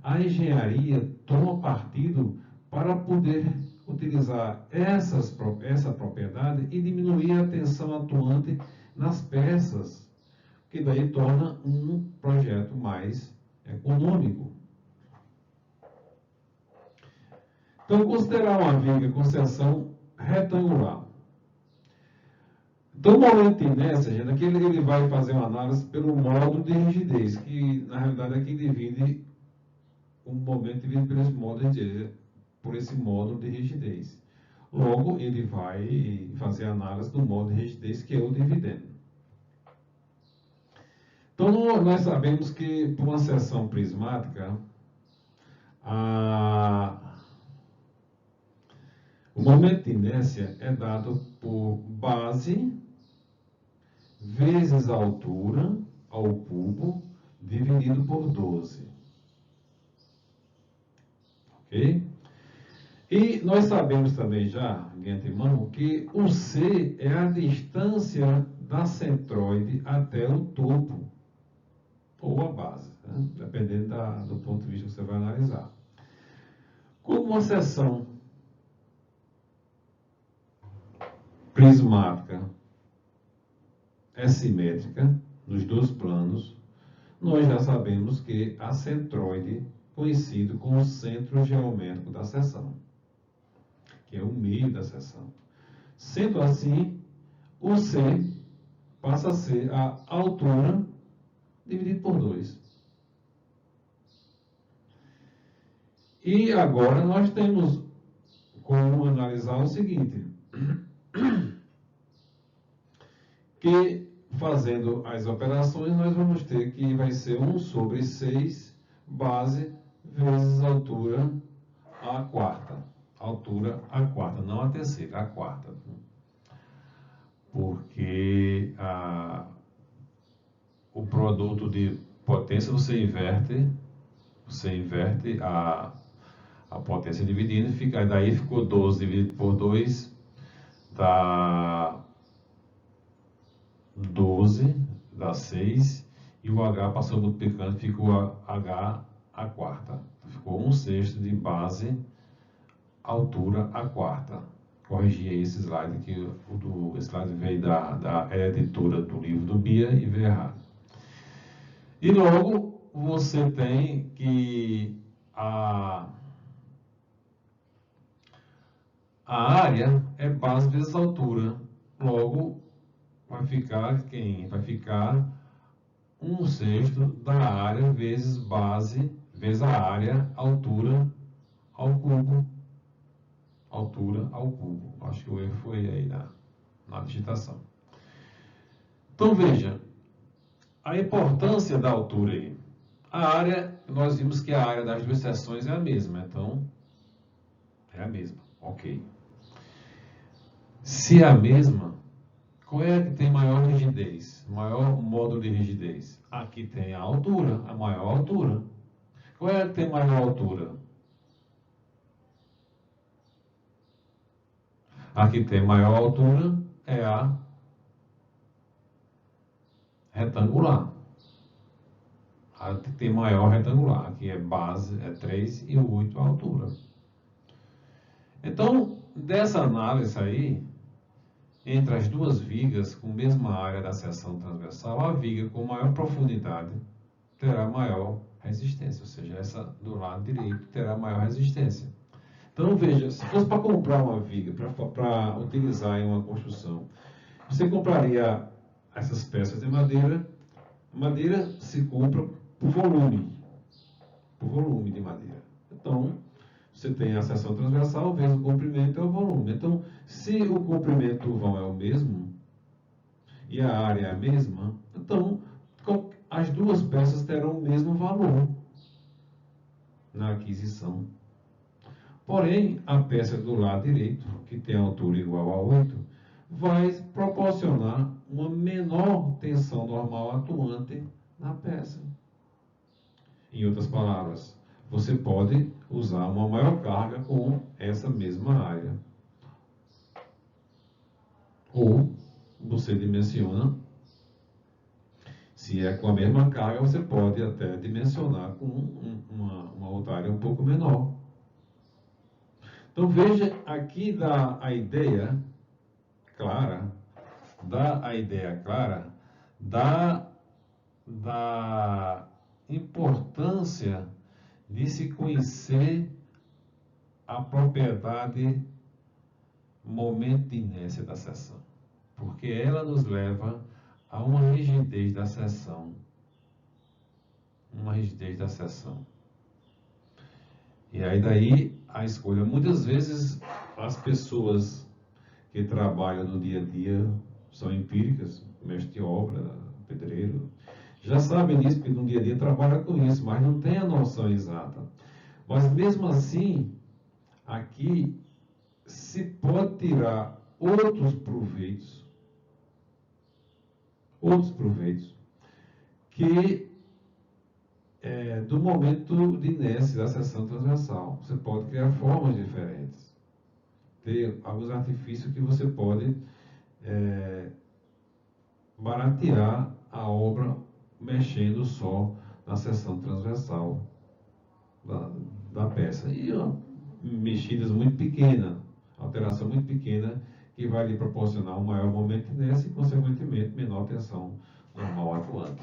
a engenharia toma partido para poder utilizar essa propriedade e diminuir a tensão atuante nas peças, que daí torna um projeto mais econômico. Então, considerar uma viga com seção retangular. Então, o momento de inércia, gente, aqui ele vai fazer uma análise pelo modo de rigidez, que na realidade é quem divide o momento dividido por esse modo de rigidez, por esse modo de rigidez. Logo, ele vai fazer a análise do modo de rigidez, que é o dividendo. Então, nós sabemos que, por uma seção prismática, o momento de inércia é dado por base vezes a altura ao cubo dividido por 12. Ok? E nós sabemos também já, de antemão, que o C é a distância da centroide até o topo, ou a base, né? Dependendo do ponto de vista que você vai analisar. Como uma seção prismática é simétrica nos dois planos, nós já sabemos que a centroide, conhecido como centro geométrico da seção, que é o meio da seção. Sendo assim, o C passa a ser a altura dividido por 2. E agora nós temos como analisar o seguinte, que fazendo as operações nós vamos ter que vai ser 1 sobre 6 base vezes altura a quarta. Altura a quarta, não a terceira, a quarta. Porque o produto de potência você inverte a potência dividindo, daí ficou 12 dividido por 2, dá 12, dá 6, e o H passou multiplicando, ficou H a quarta. Ficou 1/6 de base, altura a quarta. Corrigi aí esse slide, que o slide veio da editora do livro do Bia e veio errado. E logo você tem que a área é base vezes altura. Logo vai ficar quem? Vai ficar 1/6 da área vezes base vezes a área, altura ao cubo. Altura ao cubo. Acho que o erro foi aí na digitação. Então veja, a importância da altura aí. A área, nós vimos que a área das duas seções é a mesma, então é a mesma, ok. Se é a mesma, qual é a que tem maior rigidez? Maior módulo de rigidez? Aqui tem a altura, a maior altura. Qual é a que tem maior altura? Aqui tem maior altura, é a retangular. A que tem maior retangular. Aqui é base, é 3 e o 8 a altura. Então, dessa análise aí, entre as duas vigas com a mesma área da seção transversal, a viga com maior profundidade terá maior resistência, ou seja, essa do lado direito terá maior resistência. Então veja, se fosse para comprar uma viga, para utilizar em uma construção, você compraria essas peças de madeira. Madeira se compra por volume de madeira. Então, você tem a seção transversal vezes o comprimento é o volume. Então, se o comprimento do vão é o mesmo e a área é a mesma, então as duas peças terão o mesmo valor na aquisição. Porém, a peça do lado direito, que tem altura igual a 8, vai proporcionar uma menor tensão normal atuante na peça. Em outras palavras, você pode usar uma maior carga com essa mesma área. Ou você dimensiona, se é com a mesma carga, você pode até dimensionar com uma outra área um pouco menor. Então veja, aqui dá a ideia clara da importância de se conhecer a propriedade momento de inércia da seção, porque ela nos leva a uma rigidez da seção. E aí daí a escolha. Muitas vezes as pessoas que trabalham no dia a dia são empíricas, mestre de obra, pedreiro, já sabem disso, porque no dia a dia trabalham com isso, mas não tem a noção exata. Mas mesmo assim, aqui se pode tirar outros proveitos que do momento de inércia da seção transversal. Você pode criar formas diferentes. Ter alguns artifícios que você pode baratear a obra mexendo só na seção transversal da peça. E mexidas muito pequenas, alteração muito pequena, que vai lhe proporcionar um maior momento de inércia e, consequentemente, menor tensão normal atuante.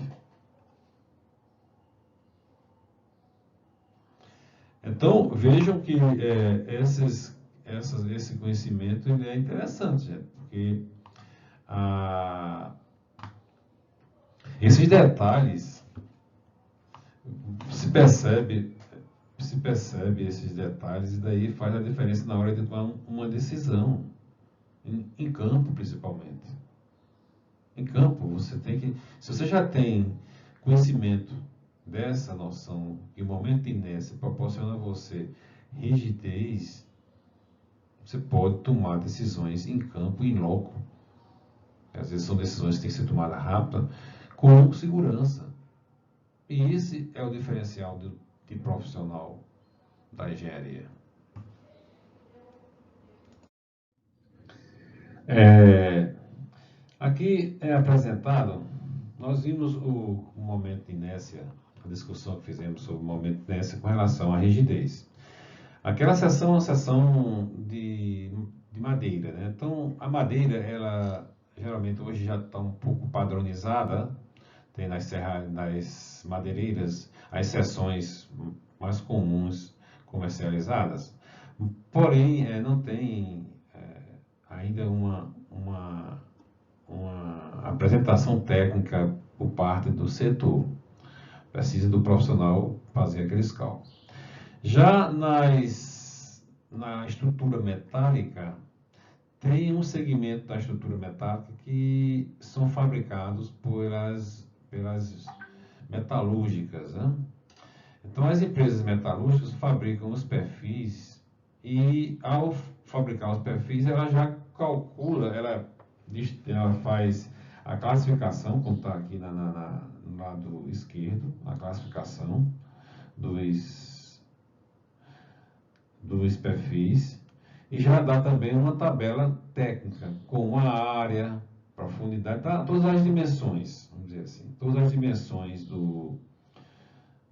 Então, vejam que esse conhecimento ele é interessante, gente, porque Esses detalhes, se percebe esses detalhes e daí faz a diferença na hora de tomar uma decisão, em campo principalmente. Em campo, você tem que, se você já tem conhecimento dessa noção e o momento de inércia proporciona a você rigidez, você pode tomar decisões em campo e em loco. Às vezes são decisões que têm que ser tomadas rápidas, com segurança. E esse é o diferencial de profissional da engenharia. Aqui é apresentado, nós vimos o momento de inércia, a discussão que fizemos sobre o momento de inércia com relação à rigidez. Aquela sessão é uma sessão de madeira, né? Então, a madeira, ela geralmente hoje já está um pouco padronizada, tem nas madeireiras as seções mais comuns comercializadas, porém não tem ainda uma apresentação técnica por parte do setor. Precisa do profissional fazer aqueles cálculos. Já na estrutura metálica, tem um segmento da estrutura metálica que são fabricados pelas metalúrgicas, né? Então, as empresas metalúrgicas fabricam os perfis e, ao fabricar os perfis, ela já calcula, ela faz a classificação, como está aqui no lado esquerdo, a classificação dos perfis, e já dá também uma tabela técnica, com a área, profundidade, tá? Todas as dimensões, vamos dizer assim, todas as dimensões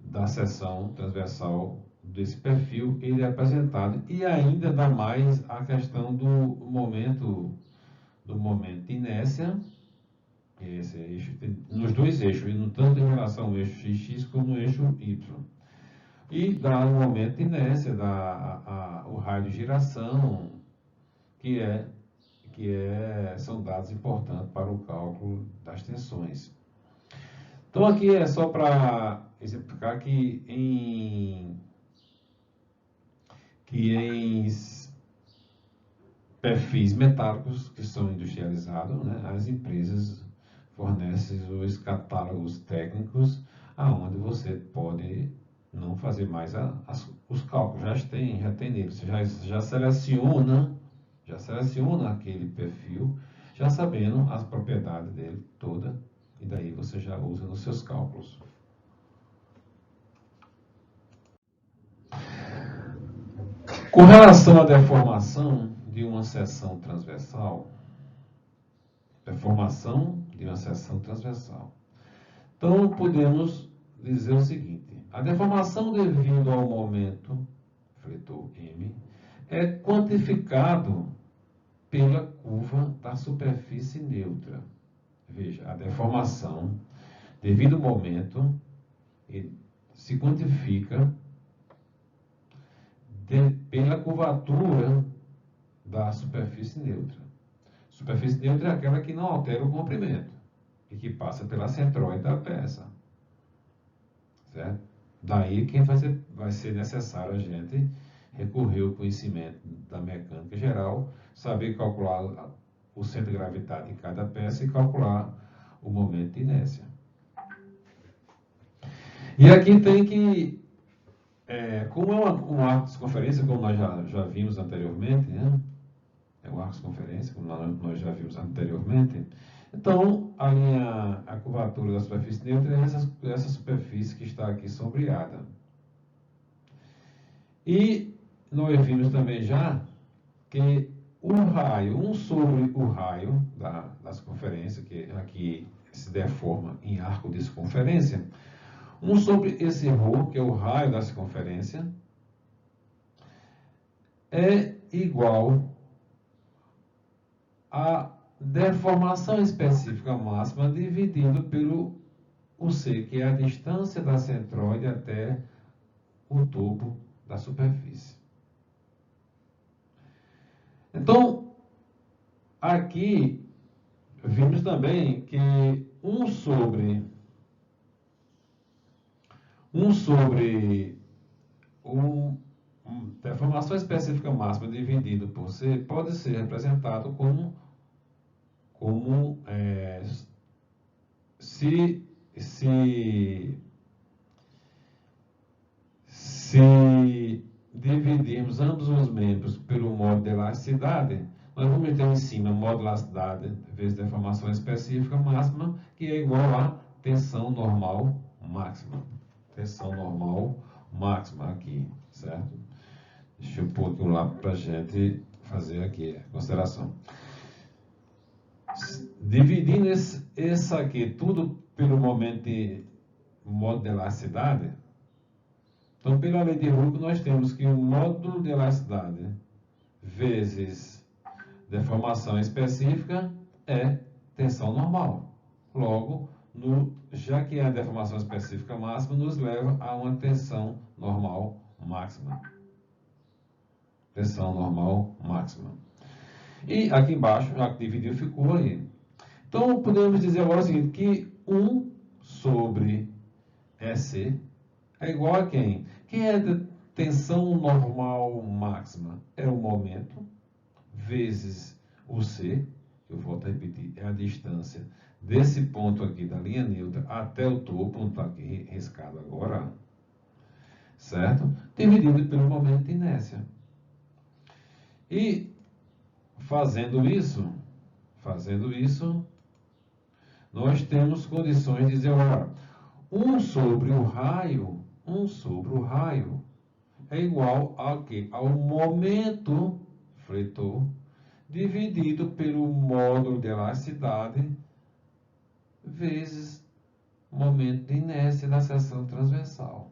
da seção transversal desse perfil, ele é apresentado, e ainda dá mais a questão do momento de inércia, esse eixo, nos dois eixos, tanto em relação ao eixo XX como no eixo Y. E dá um momento de inércia, dá o raio de giração, são dados importantes para o cálculo das tensões. Então aqui é só para exemplificar que em perfis metálicos que são industrializados, né, as empresas fornecem os catálogos técnicos aonde você pode não fazer mais os cálculos, já tem nele, você já seleciona aquele perfil, já sabendo as propriedades dele toda, e daí você já usa nos seus cálculos. Com relação à deformação de uma seção transversal, então podemos dizer o seguinte: a deformação devido ao momento fletor M é quantificado pela curva da superfície neutra. Veja, a deformação devido ao momento se quantifica pela curvatura da superfície neutra. Superfície neutra é aquela que não altera o comprimento e que passa pela centróide da peça. Certo? Daí que vai ser necessário a gente recorrer ao conhecimento da mecânica geral, saber calcular o centro de gravidade de cada peça e calcular o momento de inércia. E aqui tem que, como é um arco de circunferência, como nós já vimos anteriormente, né? É um arco de circunferência, como nós já vimos anteriormente. Então, a curvatura da superfície neutra é essa superfície que está aqui sombreada. E nós vimos também já que o raio, 1 sobre o raio da circunferência, que aqui se deforma em arco de circunferência, 1 sobre esse ρ, que é o raio da circunferência, é igual a deformação específica máxima dividido pelo C, que é a distância da centróide até o topo da superfície. Então, aqui vimos também que 1 sobre 1 sobre deformação específica máxima dividido por C pode ser representado como se dividirmos ambos os membros pelo modo de elasticidade, nós vamos ter em cima modo de elasticidade vezes deformação específica máxima, que é igual a tensão normal máxima. Tensão normal máxima aqui, certo? Deixa eu pôr aqui um lápis para a gente fazer aqui a consideração. Dividindo isso aqui tudo pelo momento de modo de elasticidade, então pela lei de Hooke nós temos que o módulo de elasticidade vezes deformação específica é tensão normal. Logo, já que a deformação específica máxima nos leva a uma tensão normal máxima. Tensão normal máxima. E aqui embaixo, já que dividiu, ficou aí. Então, podemos dizer agora o seguinte, que 1 sobre EC é igual a quem? Quem é a tensão normal máxima? É o momento vezes o C, eu volto a repetir, é a distância desse ponto aqui da linha neutra até o topo, não está aqui riscado agora, certo? Dividido pelo momento de inércia. E fazendo isso, nós temos condições de dizer, olha, 1 sobre o raio é igual ao quê? Ao momento fletor dividido pelo módulo de elasticidade vezes momento de inércia da seção transversal.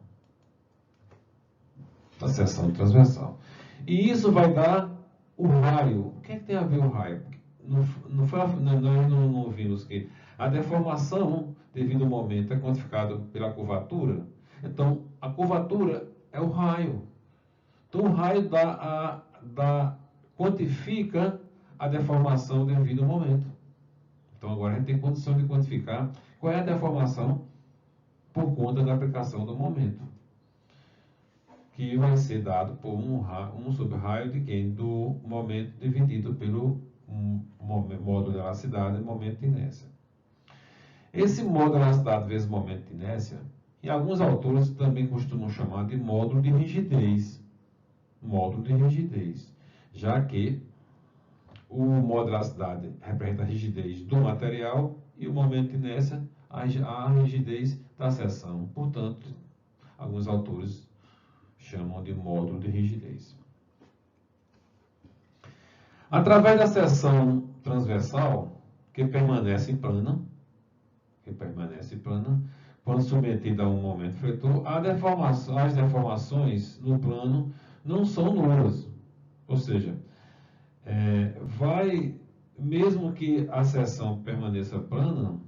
E isso vai dar o raio. O que é que tem a ver o raio? Nós não vimos que a deformação devido ao momento é quantificada pela curvatura. Então, a curvatura é o raio. Então, o raio quantifica a deformação devido ao momento. Então, agora a gente tem condição de quantificar qual é a deformação por conta da aplicação do momento, que vai ser dado por 1 sobre raio de quem? Do momento dividido pelo módulo de elasticidade e momento de inércia. Esse módulo de elasticidade vezes momento de inércia, e alguns autores também costumam chamar de módulo de rigidez. Já que o módulo de elasticidade representa a rigidez do material e o momento de inércia a rigidez da seção. Portanto, alguns autores chamam de módulo de rigidez. Através da seção transversal, que permanece plana, quando submetida a um momento fletor, as deformações no plano não são nulas. Ou seja, mesmo que a seção permaneça plana,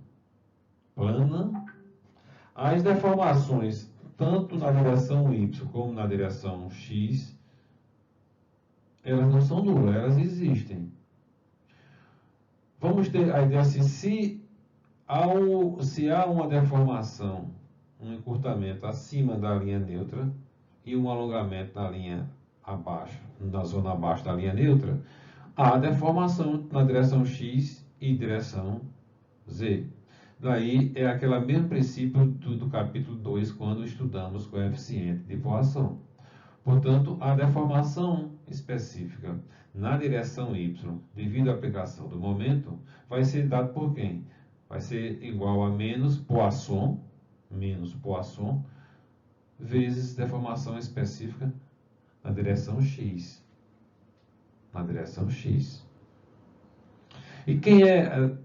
as deformações, tanto na direção Y como na direção X, elas não são nulas, elas existem. Vamos ter a ideia assim, se há uma deformação, um encurtamento acima da linha neutra e um alongamento na linha abaixo, na zona abaixo da linha neutra, há deformação na direção X e direção Z. Daí é aquele mesmo princípio do capítulo 2, quando estudamos coeficiente de poação. Portanto, a deformação específica na direção Y, devido à aplicação do momento, vai ser dado por quem? Vai ser igual a menos Poisson, vezes deformação específica na direção X. E quem é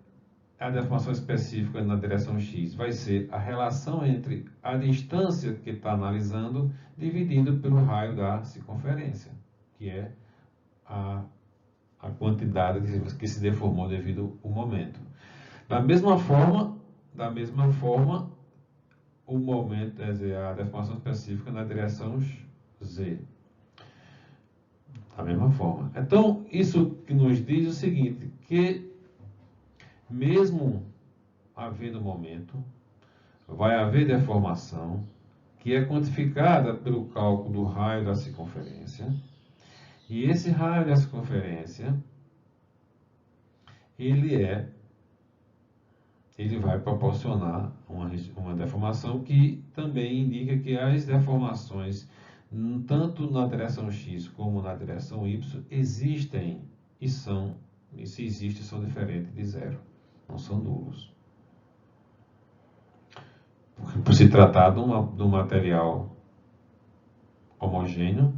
a deformação específica na direção X? Vai ser a relação entre a distância que está analisando dividido pelo raio da circunferência, que é a quantidade que se deformou devido ao momento. Da mesma forma, o momento, quer dizer, a deformação específica na direção Z. Da mesma forma. Então, isso que nos diz o seguinte, que mesmo havendo momento, vai haver deformação que é quantificada pelo cálculo do raio da circunferência. E esse raio da circunferência, ele vai proporcionar uma deformação que também indica que as deformações, tanto na direção X como na direção Y, existem e se existem, são diferentes de zero, não são nulos. Por se tratar de um material homogêneo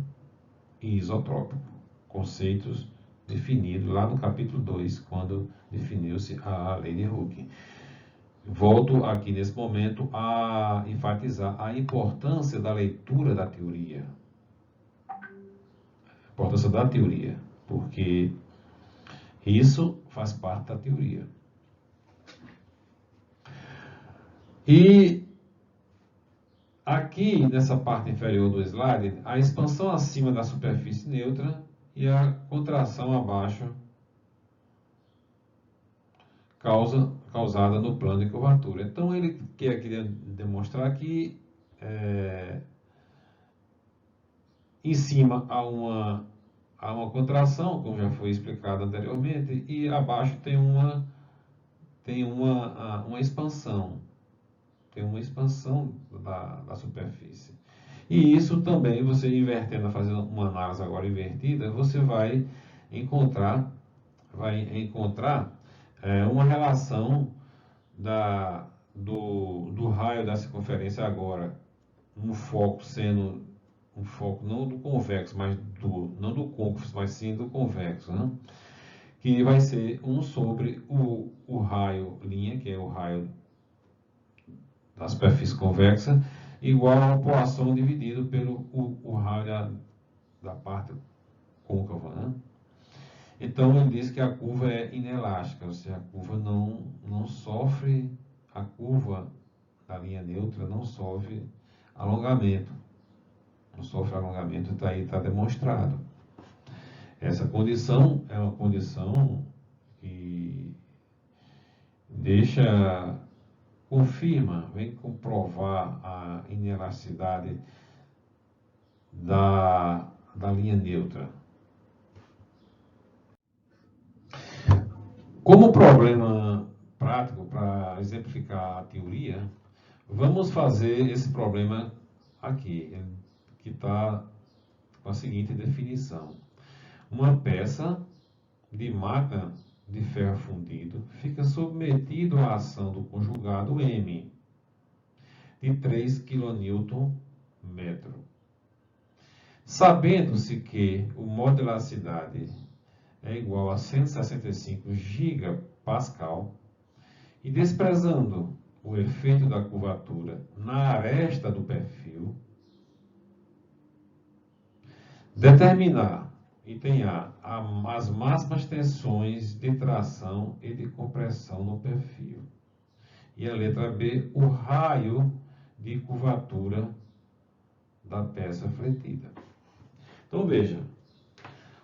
e isotrópico, conceitos definidos lá no capítulo 2, quando definiu-se a lei de Hooke. Volto aqui nesse momento a enfatizar a importância da leitura da teoria. A importância da teoria, porque isso faz parte da teoria. E aqui, nessa parte inferior do slide, a expansão acima da superfície neutra e a contração abaixo causada no plano de curvatura. Então, ele quer demonstrar que em cima há uma contração, como já foi explicado anteriormente, e abaixo tem uma expansão. Tem uma expansão da superfície. E isso também, você invertendo, fazendo uma análise agora invertida, você vai encontrar uma relação do raio da circunferência agora, um foco sendo um foco não do convexo, não do côncavo, mas sim do convexo, né? Que vai ser 1 sobre o raio linha, que é o raio da superfície convexa, igual ao Poisson dividido pelo o raio da parte côncava, né? Então, ele diz que a curva é inelástica, ou seja, a curva não sofre, a curva da linha neutra não sofre alongamento. Não sofre alongamento, está demonstrado. Essa condição é uma condição que vem comprovar a inelasticidade da linha neutra. Como problema prático, para exemplificar a teoria, vamos fazer esse problema aqui, que está com a seguinte definição. Uma peça de máquina de ferro fundido fica submetido à ação do conjugado M de 3 kN/m. Sabendo-se que o modo de elasticidade é igual a 165 gigapascal e desprezando o efeito da curvatura na aresta do perfil, determinar, item A, as máximas tensões de tração e de compressão no perfil. E a letra B, o raio de curvatura da peça fletida. Então, veja,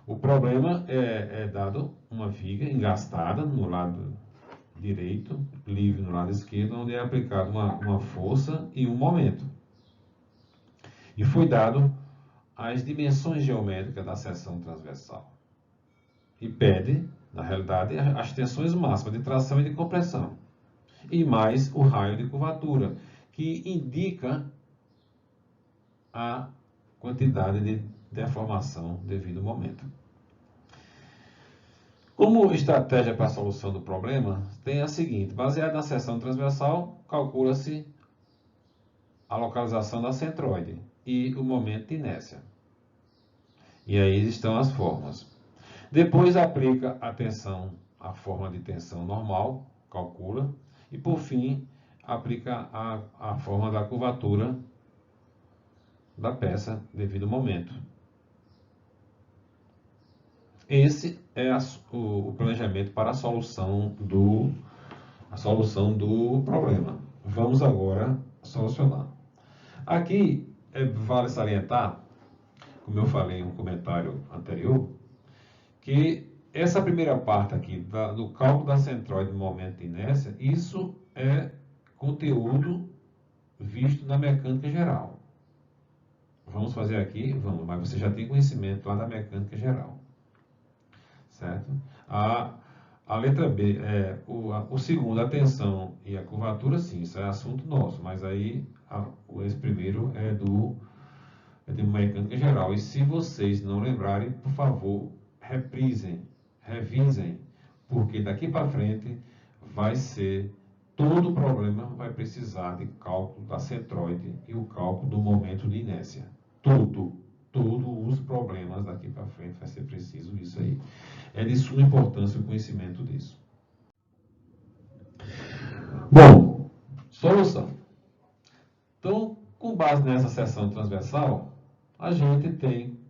o problema é dado uma viga engastada no lado direito, livre no lado esquerdo, onde é aplicada uma força e um momento. E foi dado as dimensões geométricas da seção transversal. E pede, na realidade, as tensões máximas de tração e de compressão. E mais o raio de curvatura, que indica a quantidade de deformação devido ao momento. Como estratégia para a solução do problema, tem a seguinte: baseado na seção transversal, calcula-se a localização da centroide e o momento de inércia. E aí estão as formas. Depois aplica a forma de tensão normal, calcula, e por fim aplica a forma da curvatura da peça devido ao momento. Esse é o planejamento para a solução do problema. Vamos agora solucionar. Aqui vale salientar, como eu falei em um comentário anterior, que essa primeira parte aqui do cálculo da centroide no momento de inércia, isso é conteúdo visto na mecânica geral. Vamos fazer aqui? Vamos, mas você já tem conhecimento lá da mecânica geral. Certo? A letra B, o segundo, a tensão e a curvatura, sim, isso é assunto nosso, mas aí esse primeiro é de mecânica geral. E se vocês não lembrarem, por favor, revisem, porque daqui para frente vai ser, todo problema vai precisar de cálculo da centroide e o cálculo do momento de inércia. Todos os problemas daqui para frente vai ser preciso isso aí. É de suma importância o conhecimento disso. Bom, solução. Então, com base nessa seção transversal, a gente tem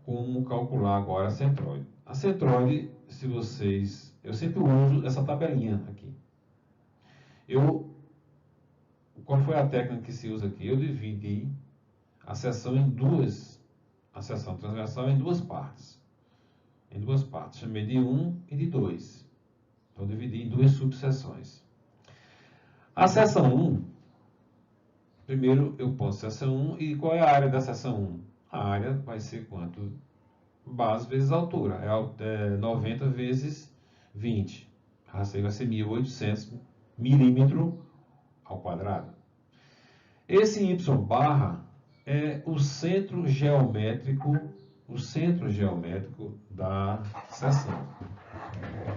como calcular agora a centroide. A centroide, eu sempre uso essa tabelinha aqui. Qual foi a técnica que se usa aqui? Eu dividi a seção a seção transversal em duas partes. Chamei de 1 e de 2. Então, dividi em duas subseções. A seção 1, primeiro eu posto a seção 1, e qual é a área da seção 1? A área vai ser quanto? Base vezes altura, é 90 vezes 20. A rasteira vai ser 1.800 milímetros ao quadrado. Esse y barra é o centro geométrico da seção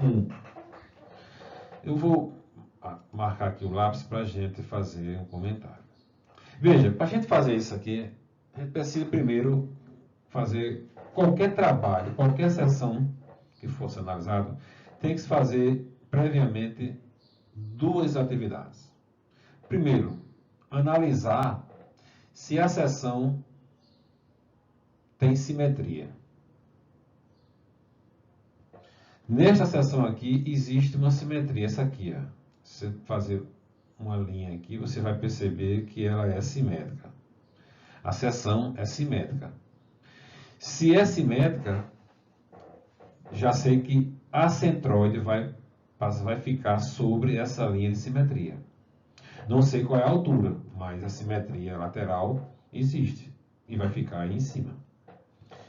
1. Eu vou marcar aqui o lápis para a gente fazer um comentário. Veja, para a gente fazer isso aqui, a gente precisa primeiro fazer qualquer trabalho, qualquer seção que fosse analisado, tem que se fazer previamente duas atividades. Primeiro, analisar se a seção tem simetria. Nesta seção aqui existe uma simetria, essa aqui, ó. Se você fazer uma linha aqui, você vai perceber que ela é simétrica. A seção é simétrica. Se é simétrica, já sei que a centroide vai ficar sobre essa linha de simetria. Não sei qual é a altura, mas a simetria lateral existe e vai ficar aí em cima.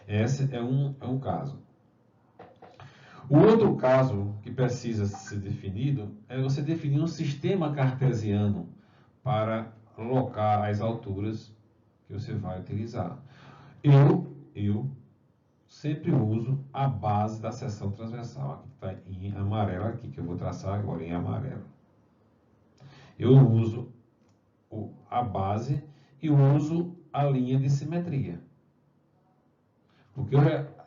Esse é um caso. O outro caso que precisa ser definido é você definir um sistema cartesiano para alocar as alturas que você vai utilizar. Eu sempre uso a base da seção transversal, aqui está em amarelo aqui, que eu vou traçar agora em amarelo. Eu uso a base e uso a linha de simetria. Porque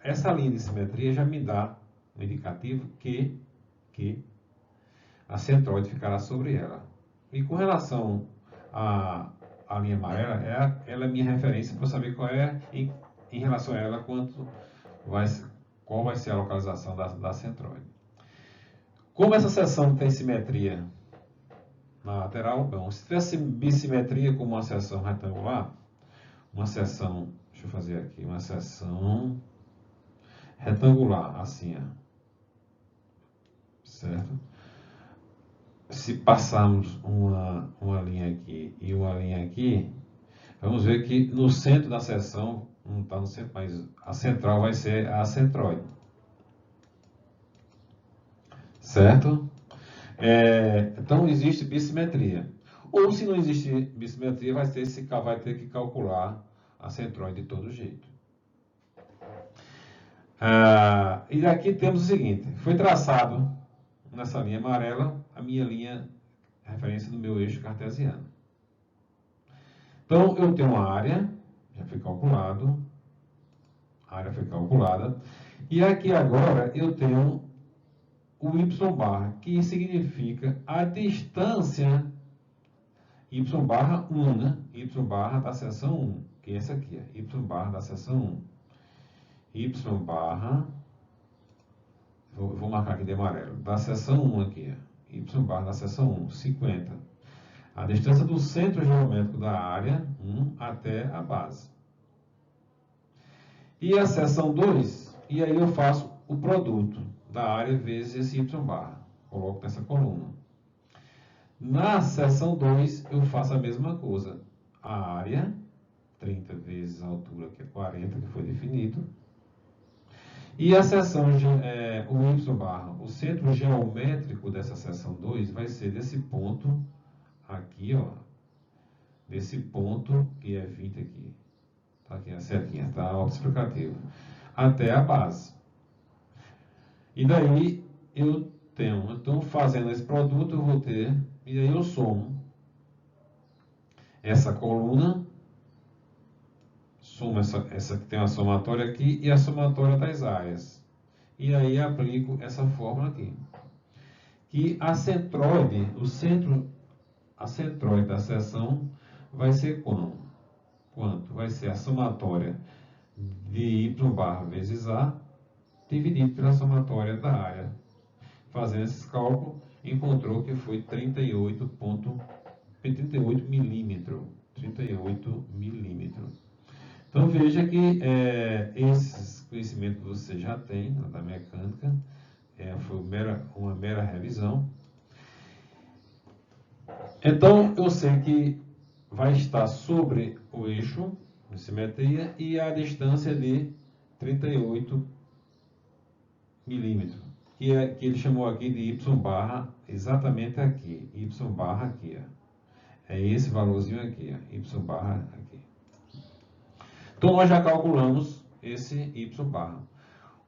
essa linha de simetria já me dá um indicativo que a centroide ficará sobre ela. E com relação à linha amarela, ela é a minha referência para saber qual é, em relação a ela, qual vai ser a localização da centroide. Como essa seção tem simetria na lateral, bom, se tivesse bissimetria como uma seção retangular, deixa eu fazer aqui, uma seção retangular, assim, ó, certo? Se passarmos uma linha aqui e uma linha aqui, vamos ver que no centro da seção, não está no centro, mas a central vai ser a centroide. Certo? Então, existe bissimetria. Ou, se não existe bissimetria, vai ter que calcular a centroide de todo jeito. E aqui temos o seguinte. Foi traçado, nessa linha amarela, a minha linha referência do meu eixo cartesiano. Então, eu tenho uma área, já foi calculado. A área foi calculada. E aqui agora eu tenho o y barra, que significa a distância y barra 1, né? Y barra da seção 1, que é essa aqui, y barra da seção 1. Y barra, vou marcar aqui de amarelo, da seção 1 aqui, y barra da seção 1, 50. A distância do centro geométrico da área 1 até a base. E a seção 2, e aí eu faço o produto da área vezes esse y barra. Coloco nessa coluna. Na seção 2, eu faço a mesma coisa. A área 30 vezes a altura, que é 40, que foi definido. E a seção, o y barra, o centro geométrico dessa seção 2 vai ser desse ponto aqui, ó, desse ponto que é 20 aqui, tá aqui a setinha, tá autoexplicativo, até a base. E daí eu tenho, então fazendo esse produto eu vou ter, e aí eu somo essa coluna, somo essa que tem uma somatória aqui e a somatória das áreas. E aí aplico essa fórmula aqui. Que a centroide, a centroide da seção vai ser quanto? Vai ser a somatória de y barra vezes a dividido pela somatória da área. Fazendo esses cálculos, encontrou que foi 38 milímetros. 38 milímetros. Então veja que esses conhecimentos você já tem da mecânica, foi uma mera revisão. Então eu sei que vai estar sobre o eixo de simetria e a distância de 38 milímetros, que ele chamou aqui de y barra, exatamente aqui, y barra aqui, ó. É esse valorzinho aqui, ó, y barra aqui. Então nós já calculamos esse y barra.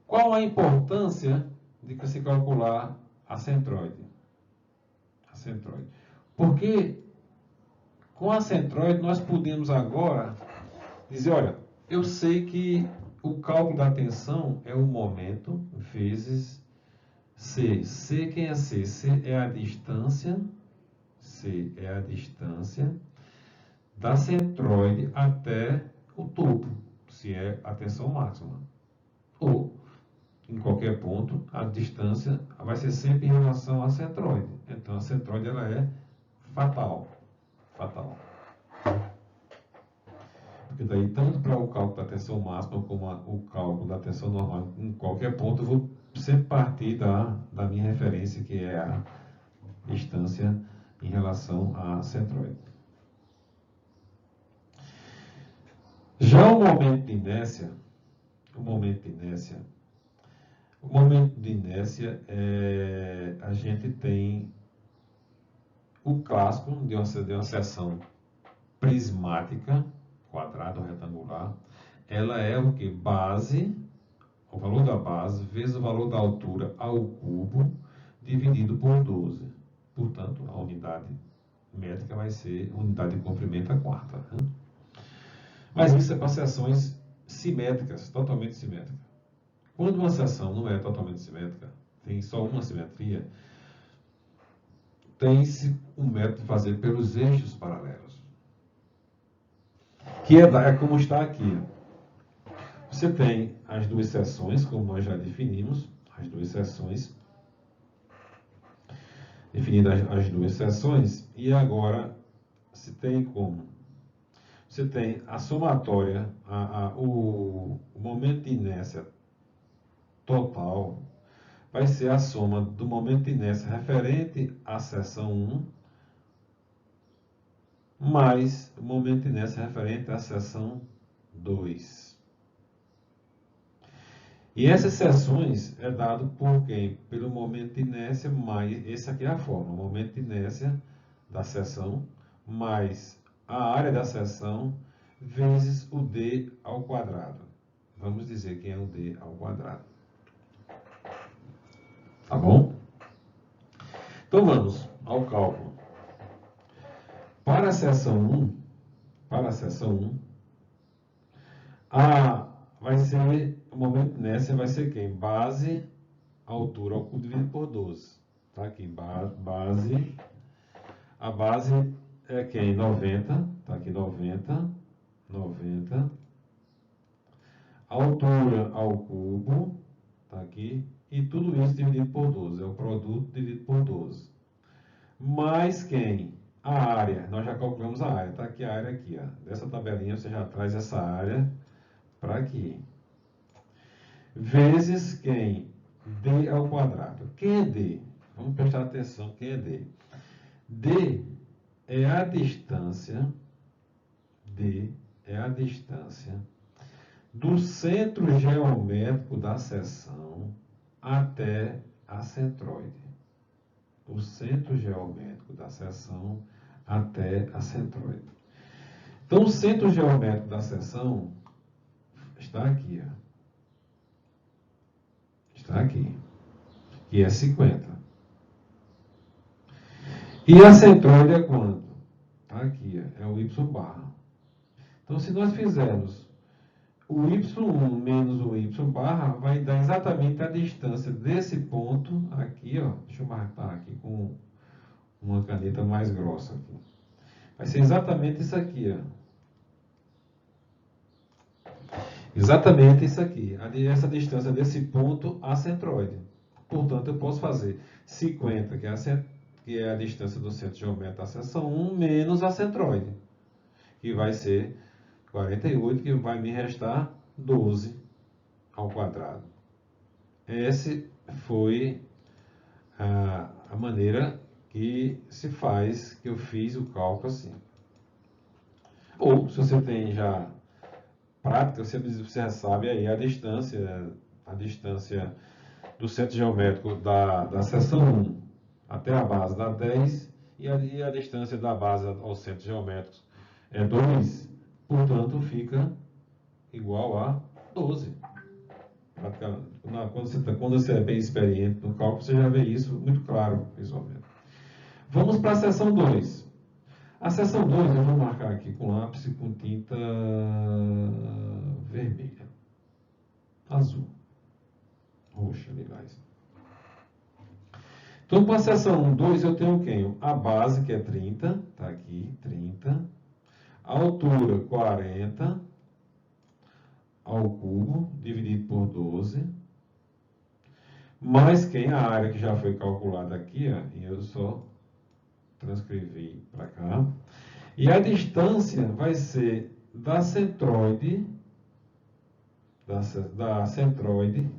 Qual a importância de se calcular a centroide? Porque com a centroide nós podemos agora dizer, olha, eu sei que o cálculo da tensão é o momento vezes C. C, quem é C? C é a distância, C é a distância da centroide até o topo, se é a tensão máxima. Ou, em qualquer ponto, a distância vai ser sempre em relação à centroide. Então, a centroide ela é fatal. Porque daí, tanto para o cálculo da tensão máxima como o cálculo da tensão normal, em qualquer ponto, eu vou sempre partir da minha referência, que é a distância em relação à centroide. Já o momento de inércia, a gente tem o clássico de uma seção prismática, quadrada ou retangular. Ela é o que? Base, o valor da base, vezes o valor da altura ao cubo, dividido por 12. Portanto, a unidade métrica vai ser unidade de comprimento a quarta. Né? Mas isso é para seções simétricas, totalmente simétricas. Quando uma seção não é totalmente simétrica, tem só uma simetria, tem-se um método de fazer pelos eixos paralelos. Que é como está aqui. Você tem as duas seções, como nós já definimos, as duas seções, definidas as duas seções, e agora se tem como? Você tem a somatória, o momento de inércia total vai ser a soma do momento de inércia referente à seção 1 mais o momento de inércia referente à seção 2. E essas seções é dado por quem? Pelo momento de inércia mais, esse aqui é a forma, o momento de inércia da seção mais a área da seção vezes o d ao quadrado. Vamos dizer quem é o d ao quadrado. Tá bom? Então vamos ao cálculo. Para a seção 1, vai ser o momento de inércia vai ser quem? Base, altura ao cubo dividido por 12. Tá aqui, base. A base é quem? 90. Tá aqui 90. Altura ao cubo. Tá aqui. E tudo isso dividido por 12. É o produto dividido por 12. Mais quem? A área. Nós já calculamos a área. Tá aqui a área aqui. Ó. Dessa tabelinha você já traz essa área para aqui. Vezes quem? D ao quadrado. Quem é D? Vamos prestar atenção. Quem é D? D é a distância é a distância do centro geométrico da seção até a centroide. O centro geométrico da seção até a centroide. Então, o centro geométrico da seção está aqui, ó. Está aqui, que é 50. E a centroide é quanto? Está aqui, ó, é o y barra. Então, se nós fizermos o y1 menos o y barra, vai dar exatamente a distância desse ponto aqui, ó. Deixa eu marcar aqui com uma caneta mais grossa aqui. Vai ser exatamente isso aqui, ó. Exatamente isso aqui. Essa distância desse ponto à centroide. Portanto, eu posso fazer 50, que é a distância do centro geométrico da seção 1, menos a centroide, que vai ser 48, que vai me restar 12 ao quadrado. Essa foi a maneira que se faz, que eu fiz o cálculo assim. Ou, se você tem já prática, você já sabe aí a distância do centro geométrico da seção 1 até a base dá 10, e a distância da base aos centros geométricos é 2, portanto fica igual a 12. Quando você é bem experiente no cálculo, você já vê isso muito claro visualmente. Vamos para a seção 2. A seção 2 eu vou marcar aqui com lápis e com tinta vermelha, azul, roxa, lilás. Então, para a seção 2 eu tenho quem? A base, que é 30, está aqui, 30. A altura, 40 ao cubo, dividido por 12. Mais quem? A área que já foi calculada aqui, ó, e eu só transcrevi para cá. E a distância vai ser da centroide,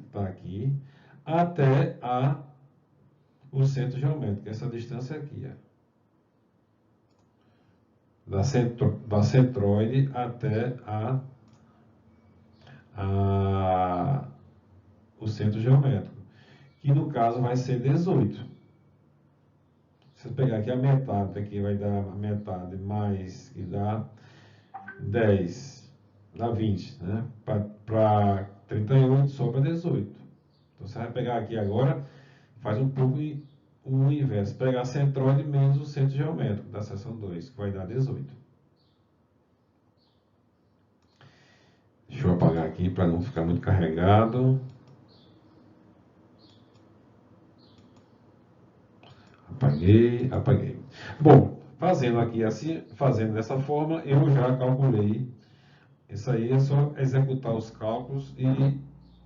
está aqui, até o centro geométrico. Essa distância aqui, ó. Da centroide até o centro geométrico, que no caso vai ser 18. Se eu pegar aqui a metade, aqui vai dar a metade mais, que dá 10, dá 20, né? Para 38 sobra 18. Então você vai pegar aqui agora, faz um pouco o inverso. Pegar a centroide menos o centro geométrico da seção 2, que vai dar 18. Deixa eu apagar aqui para não ficar muito carregado. Apaguei. Bom, fazendo aqui assim, fazendo dessa forma, eu já calculei. Isso aí é só executar os cálculos e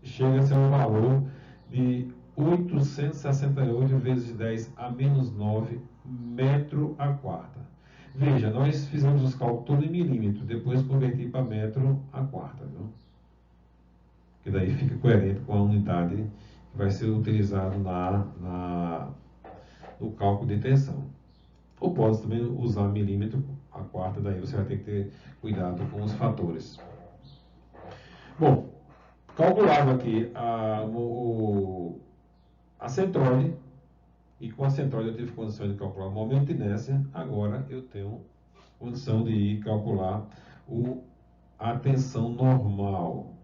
chega a ser um valor de 868 vezes 10 a menos 9 metro a quarta. Veja, nós fizemos os cálculos todo em milímetro, depois converti para metro a quarta, viu? Que daí fica coerente com a unidade que vai ser utilizado no cálculo de tensão. Ou pode também usar milímetro a quarta, daí você vai ter que ter cuidado com os fatores. Bom, calculado aqui a centroide, e com a centroide eu tive condição de calcular o momento de inércia, agora eu tenho condição de ir calcular a tensão normal.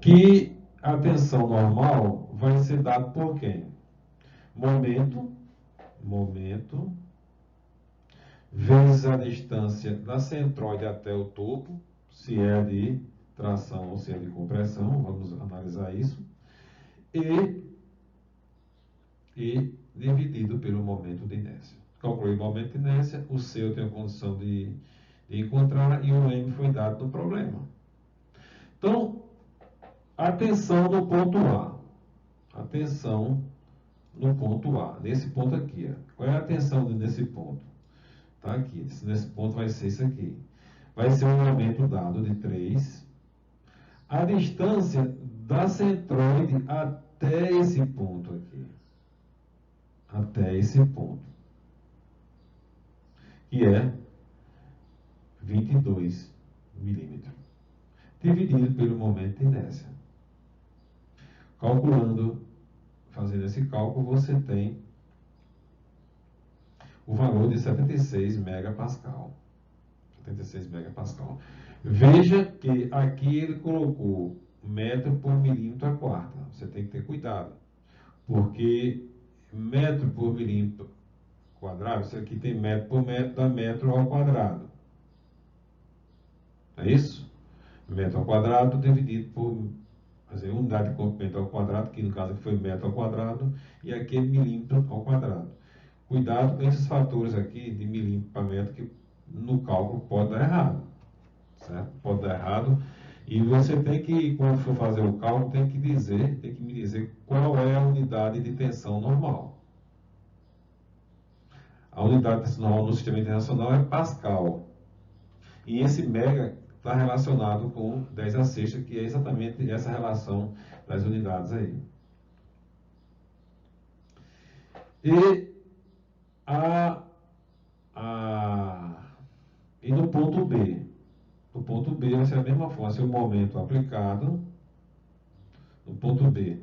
Que a tensão normal vai ser dada por quem? Momento, vezes a distância da centroide até o topo, se é de tração ou se é de compressão, vamos analisar isso, e dividido pelo momento de inércia. Calculei o momento de inércia, o C eu tenho condição de encontrar e o M foi dado no problema. Então, atenção no ponto A. Atenção no ponto A, nesse ponto aqui. Ó. Qual é a tensão nesse ponto? Está aqui. Nesse ponto vai ser isso aqui. Vai ser um momento dado de 3. A distância da centroide até esse ponto aqui. Até esse ponto. Que é 22 milímetros, dividido pelo momento de inércia. Calculando, fazendo esse cálculo, você tem o valor de 76 megapascal. 76 megapascal. Veja que aqui ele colocou metro por milímetro a quarta. Você tem que ter cuidado, porque metro por milímetro quadrado, isso aqui tem metro por metro, dá metro ao quadrado. É isso? Metro ao quadrado dividido por, unidade de comprimento ao quadrado, que no caso aqui foi metro ao quadrado, e aqui é milímetro ao quadrado. Cuidado com esses fatores aqui de milímetro para metro, que no cálculo pode dar errado. Certo? Pode dar errado. E você tem que, quando for fazer o cálculo, tem que me dizer qual é a unidade de tensão normal. A unidade de tensão normal no sistema internacional é Pascal. E esse mega está relacionado com 10 a sexta, que é exatamente essa relação das unidades aí. E no ponto B? No ponto B vai ser a mesma forma, vai ser o momento aplicado. No ponto B,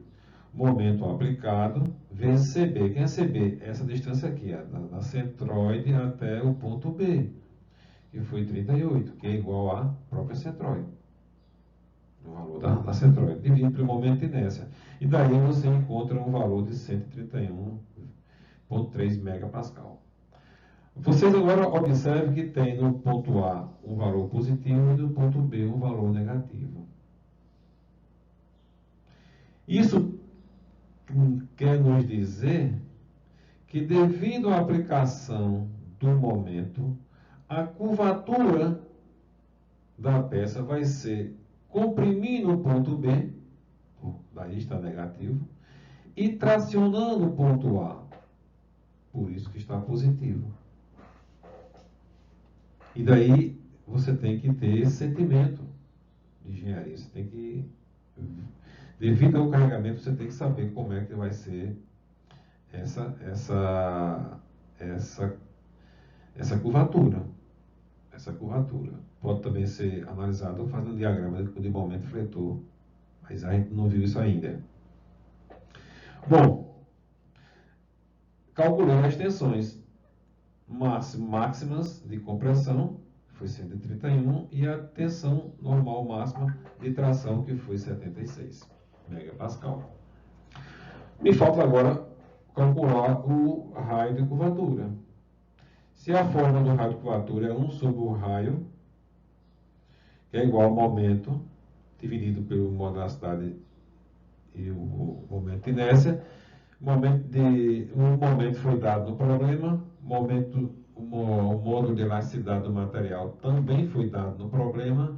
momento aplicado vezes CB. Quem é CB? Essa distância aqui, da centroide até o ponto B, que foi 38, que é igual à própria centroide. O valor da centroide, dividido pelo momento de inércia. E daí você encontra um valor de 131,3 megapascal. Vocês agora observem que tem no ponto A um valor positivo e no ponto B um valor negativo. Isso quer nos dizer que, devido à aplicação do momento, a curvatura da peça vai ser comprimir no ponto B, daí está negativo, e tracionando o ponto A, por isso que está positivo. E daí você tem que ter esse sentimento de engenharia, você tem que, devido ao carregamento, você tem que saber como é que vai ser essa curvatura. Essa curvatura pode também ser analisada fazendo um diagrama de momento fletor, mas a gente não viu isso ainda. Bom, calculando as tensões máximas de compressão, que foi 131, e a tensão normal máxima de tração, que foi 76 megapascal. Me falta agora calcular o raio de curvatura. Se a forma do raio de curvatura é 1 sobre o raio, que é igual ao momento, dividido pelo modo da cidade e o momento de inércia, um momento foi dado no problema, o módulo de elasticidade do material também foi dado no problema,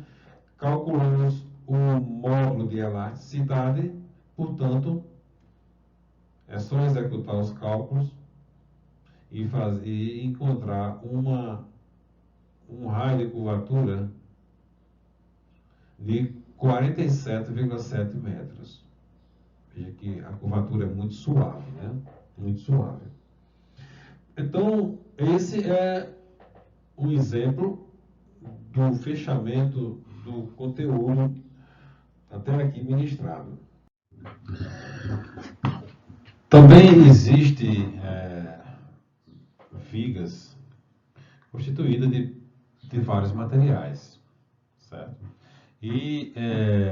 calculamos o módulo de elasticidade, portanto, é só executar os cálculos e encontrar um raio de curvatura de 47,7 metros. Veja que a curvatura é muito suave, né? Muito suave. Então, esse é um exemplo do fechamento do conteúdo até aqui ministrado. Também existe vigas constituídas de vários materiais, certo? E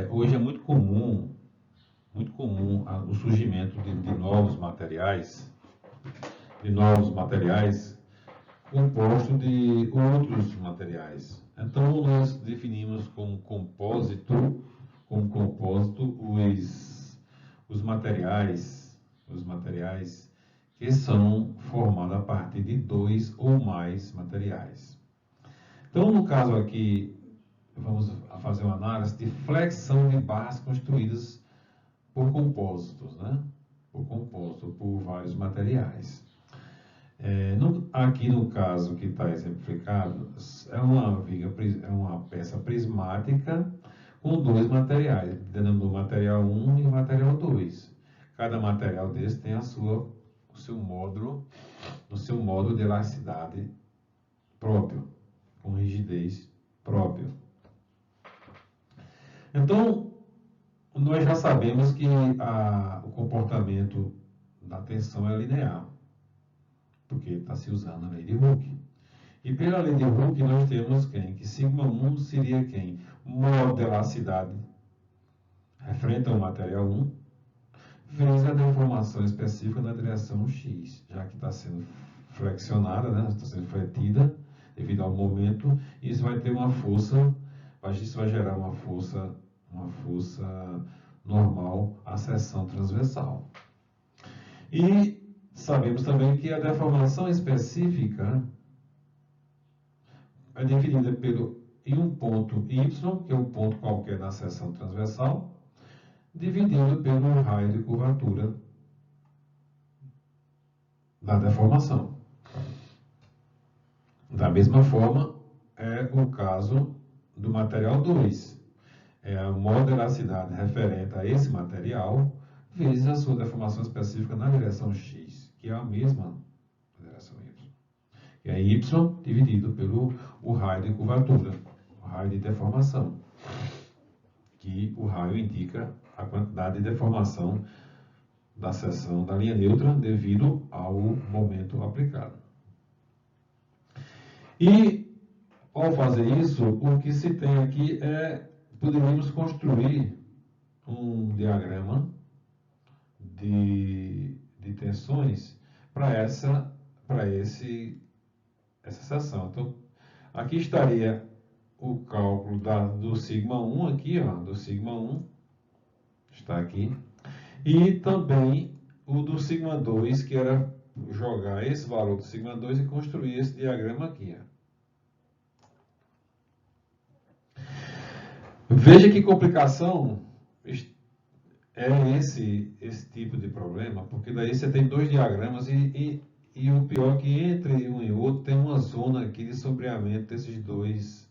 hoje é muito comum o surgimento de novos materiais compostos de outros materiais. Então, nós definimos como compósito os materiais que são formados a partir de 2 ou mais materiais. Então, no caso aqui, vamos fazer uma análise de flexão de barras construídas por compósitos, né? Por vários materiais. Aqui no caso que está exemplificado, é uma peça prismática com 2 materiais, dando o material 1 e o material 2. Cada material desse tem o seu módulo de elasticidade próprio, com rigidez próprio. Então, nós já sabemos que o comportamento da tensão é linear, porque está se usando a lei de Hooke. E pela lei de Hooke nós temos quem? Que σ1 seria quem? Modo de elasticidade referente ao material 1, vezes a deformação específica na direção x, já que está sendo flexionada, né? Está sendo fletida devido ao momento, e isso vai ter uma força, isso vai gerar uma força normal à seção transversal. E sabemos também que a deformação específica é definida em um ponto y, que é um ponto qualquer na seção transversal, dividido pelo raio de curvatura da deformação. Da mesma forma, é o caso do material 2. É a modo de elasticidade referente a esse material, vezes a sua deformação específica na direção x, que é a mesma direção y. Que é y dividido pelo raio de curvatura, o raio de deformação. Que o raio indica a quantidade de deformação da seção da linha neutra devido ao momento aplicado. E, ao fazer isso, o que se tem aqui poderíamos construir um diagrama de tensões para essa seção. Então, aqui estaria o cálculo do σ1 aqui, ó, do σ1 está aqui, e também o do σ2, que era jogar esse valor do σ2 e construir esse diagrama aqui, ó. Veja que complicação é esse tipo de problema, porque daí você tem dois diagramas e o pior é que entre um e outro tem uma zona aqui de sombreamento desses dois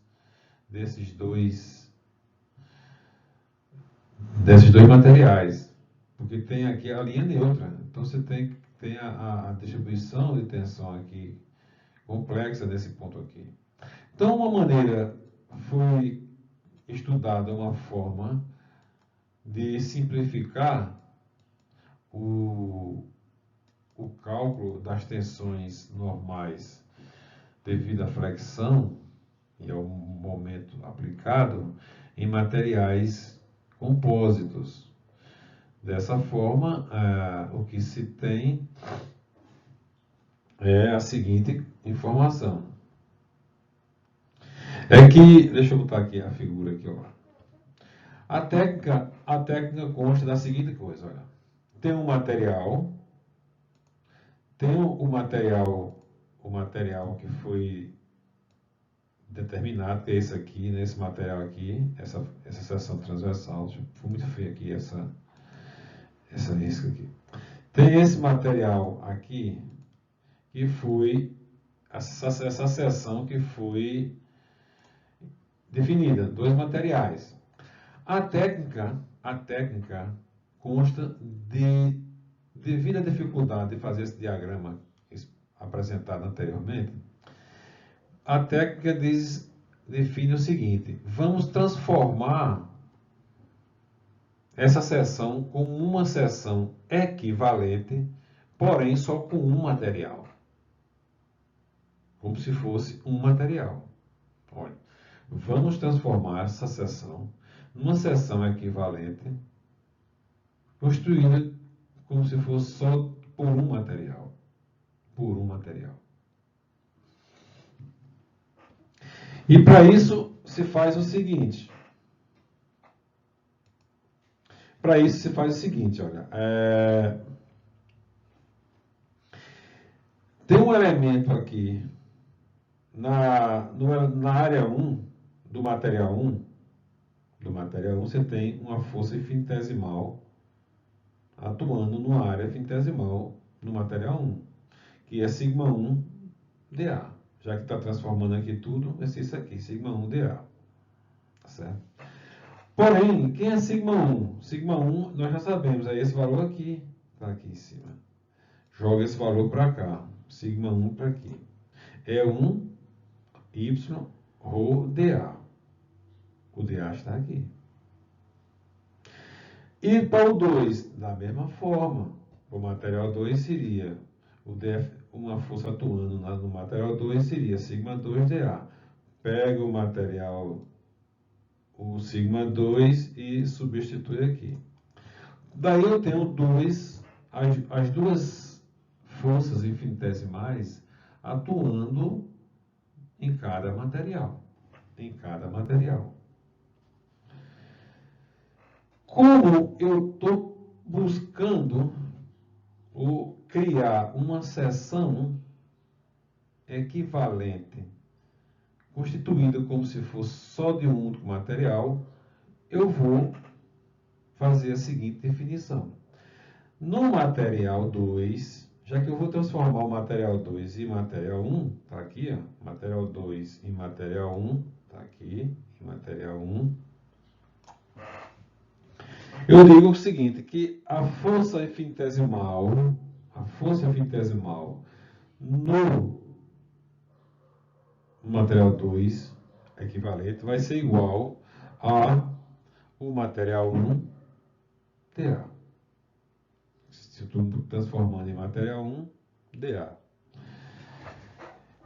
materiais, porque tem aqui a linha neutra, então você tem a distribuição de tensão aqui complexa nesse ponto aqui. Então, uma maneira foi estudada uma forma de simplificar o cálculo das tensões normais devido à flexão e ao momento aplicado em materiais compósitos. Dessa forma, o que se tem é a seguinte informação. É que, deixa eu botar aqui a figura aqui, ó. A técnica consta da seguinte coisa, olha. Tem um material, o material que foi determinado, que é esse aqui, nesse material aqui, essa seção transversal. Foi muito feio aqui essa risca aqui. Tem esse material aqui, que foi essa seção que foi definida, dois materiais. A técnica consta devido à dificuldade de fazer esse diagrama apresentado anteriormente, a técnica define o seguinte: vamos transformar essa seção como uma seção equivalente, porém só com um material. Como se fosse um material. Olha, vamos transformar essa seção numa seção equivalente, construída como se fosse só por um material. Por um material. E para isso se faz o seguinte. Olha. Tem um elemento aqui na área 1 do material 1. Você tem uma força infinitesimal atuando numa área infinitesimal no material 1, que é σ1 dA. Já que está transformando aqui tudo, vai ser isso aqui, σ1 dA. Tá certo? Porém, quem é σ1? σ1 nós já sabemos, é esse valor aqui, está aqui em cima. Joga esse valor para cá, σ1 para aqui. É 1 y rho dA. O DA está aqui. E para o 2, da mesma forma, o material 2 seria, uma força atuando no material 2 seria sigma 2 DA. Pega o material, o sigma 2 e substitui aqui. Daí eu tenho as duas forças infinitesimais atuando em cada material. Como eu estou buscando criar uma seção equivalente, constituída como se fosse só de um único material, eu vou fazer a seguinte definição. No material 2, já que eu vou transformar o material 2 em material 1, está aqui, ó, material 2 em material 1, está aqui, em material 1. Eu digo o seguinte, que a força infinitesimal no material 2 equivalente vai ser igual a o material 1 dA. Se eu estou transformando em material 1, dA.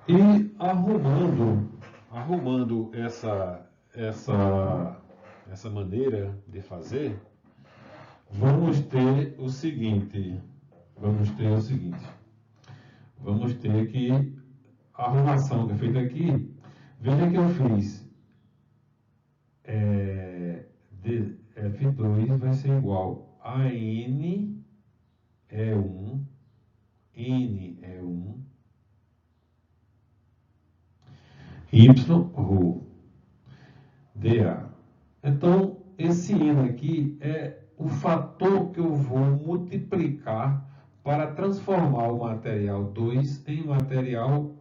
E arrumando essa maneira de fazer, vamos ter o seguinte. Vamos ter que a arrumação que é feita aqui, veja que eu fiz F2 vai ser igual a N é 1, N é 1, Y ρ, dA. Então, esse N aqui é o fator que eu vou multiplicar para transformar o material 2 em material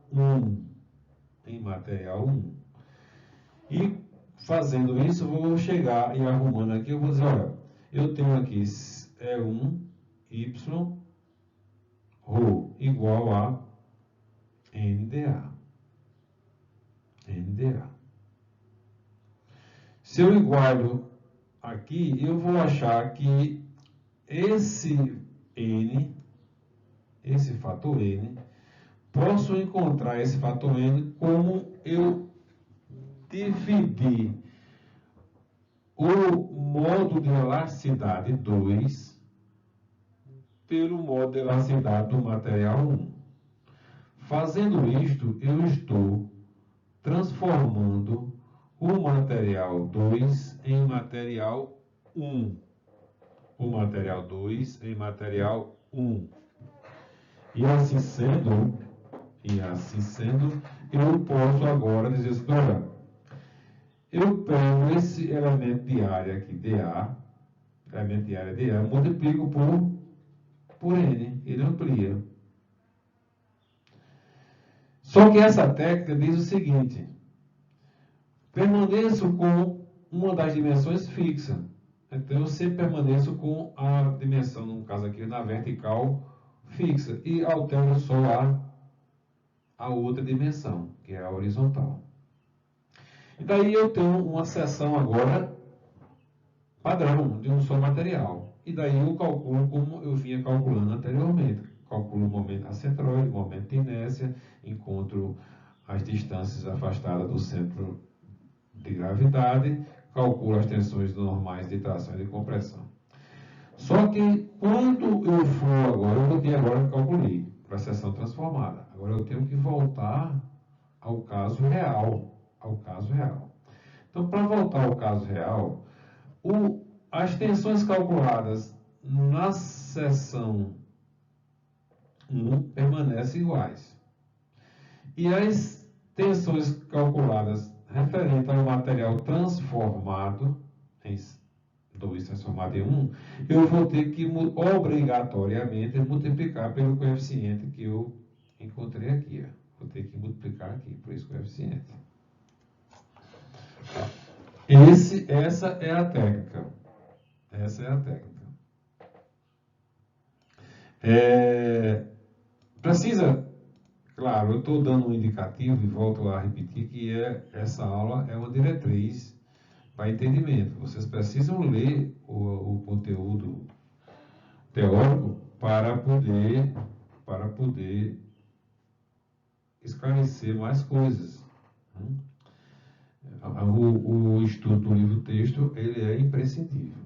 1. E fazendo isso, eu vou chegar e arrumando aqui, eu vou dizer, olha, eu tenho aqui E1, Y, ρ igual a NdA. Se eu igualo aqui, eu vou achar que esse N, esse fator N, posso encontrar esse fator N como eu dividir o modo de elasticidade 2 pelo modo de elasticidade do material 1. Fazendo isto, eu estou transformando o material 2 em material 1. E assim sendo, eu posso agora dizer assim, olha, eu pego esse elemento de área aqui, dA, multiplico por N, ele amplia. Só que essa técnica diz o seguinte, permaneço com uma das dimensões fixa. Então, eu sempre permaneço com a dimensão, no caso aqui, na vertical fixa, e altero só a outra dimensão, que é a horizontal. E daí eu tenho uma seção agora padrão de um só material. E daí eu calculo como eu vinha calculando anteriormente. Calculo o momento acentróide, o momento de inércia, encontro as distâncias afastadas do centro de gravidade, calculo as tensões normais de tração e de compressão. Só que quando eu for agora, eu botei agora que calculei para a seção transformada. Agora eu tenho que voltar ao caso real. Então, para voltar ao caso real, as tensões calculadas na seção 1 permanecem iguais. E as tensões calculadas referentes ao material transformado, em 2 transformado em 1, eu vou ter que obrigatoriamente multiplicar pelo coeficiente que eu encontrei aqui. Vou ter que multiplicar aqui por esse coeficiente. Essa é a técnica. Precisa, claro, eu estou dando um indicativo e volto a repetir que essa aula é uma diretriz para entendimento. Vocês precisam ler o conteúdo teórico para poder esclarecer mais coisas. O estudo do livro-texto, ele é imprescindível.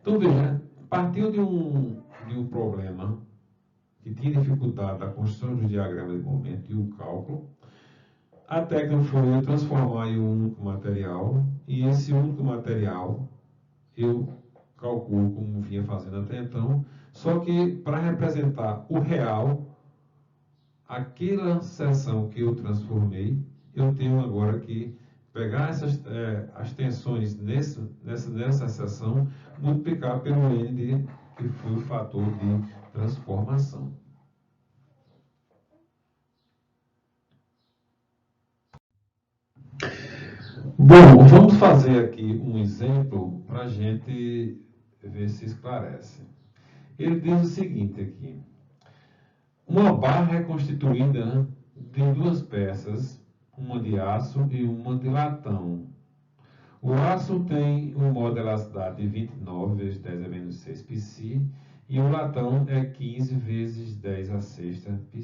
Então, veja, partiu de um problema que tinha dificuldade da construção do diagrama de momento e o cálculo. A técnica foi transformar em um único material, e esse único material eu calculo como vinha fazendo até então, só que para representar o real, aquela seção que eu transformei, eu tenho agora que pegar as tensões nessa seção, multiplicar pelo N, que foi o fator de transformação. Bom, vamos fazer aqui um exemplo para a gente ver se esclarece. Ele diz o seguinte aqui: uma barra é constituída de duas peças, uma de aço e uma de latão. O aço tem um modo de elasticidade de 29 vezes 10 a menos 6 π, e o latão é 15 vezes 10 a sexta π.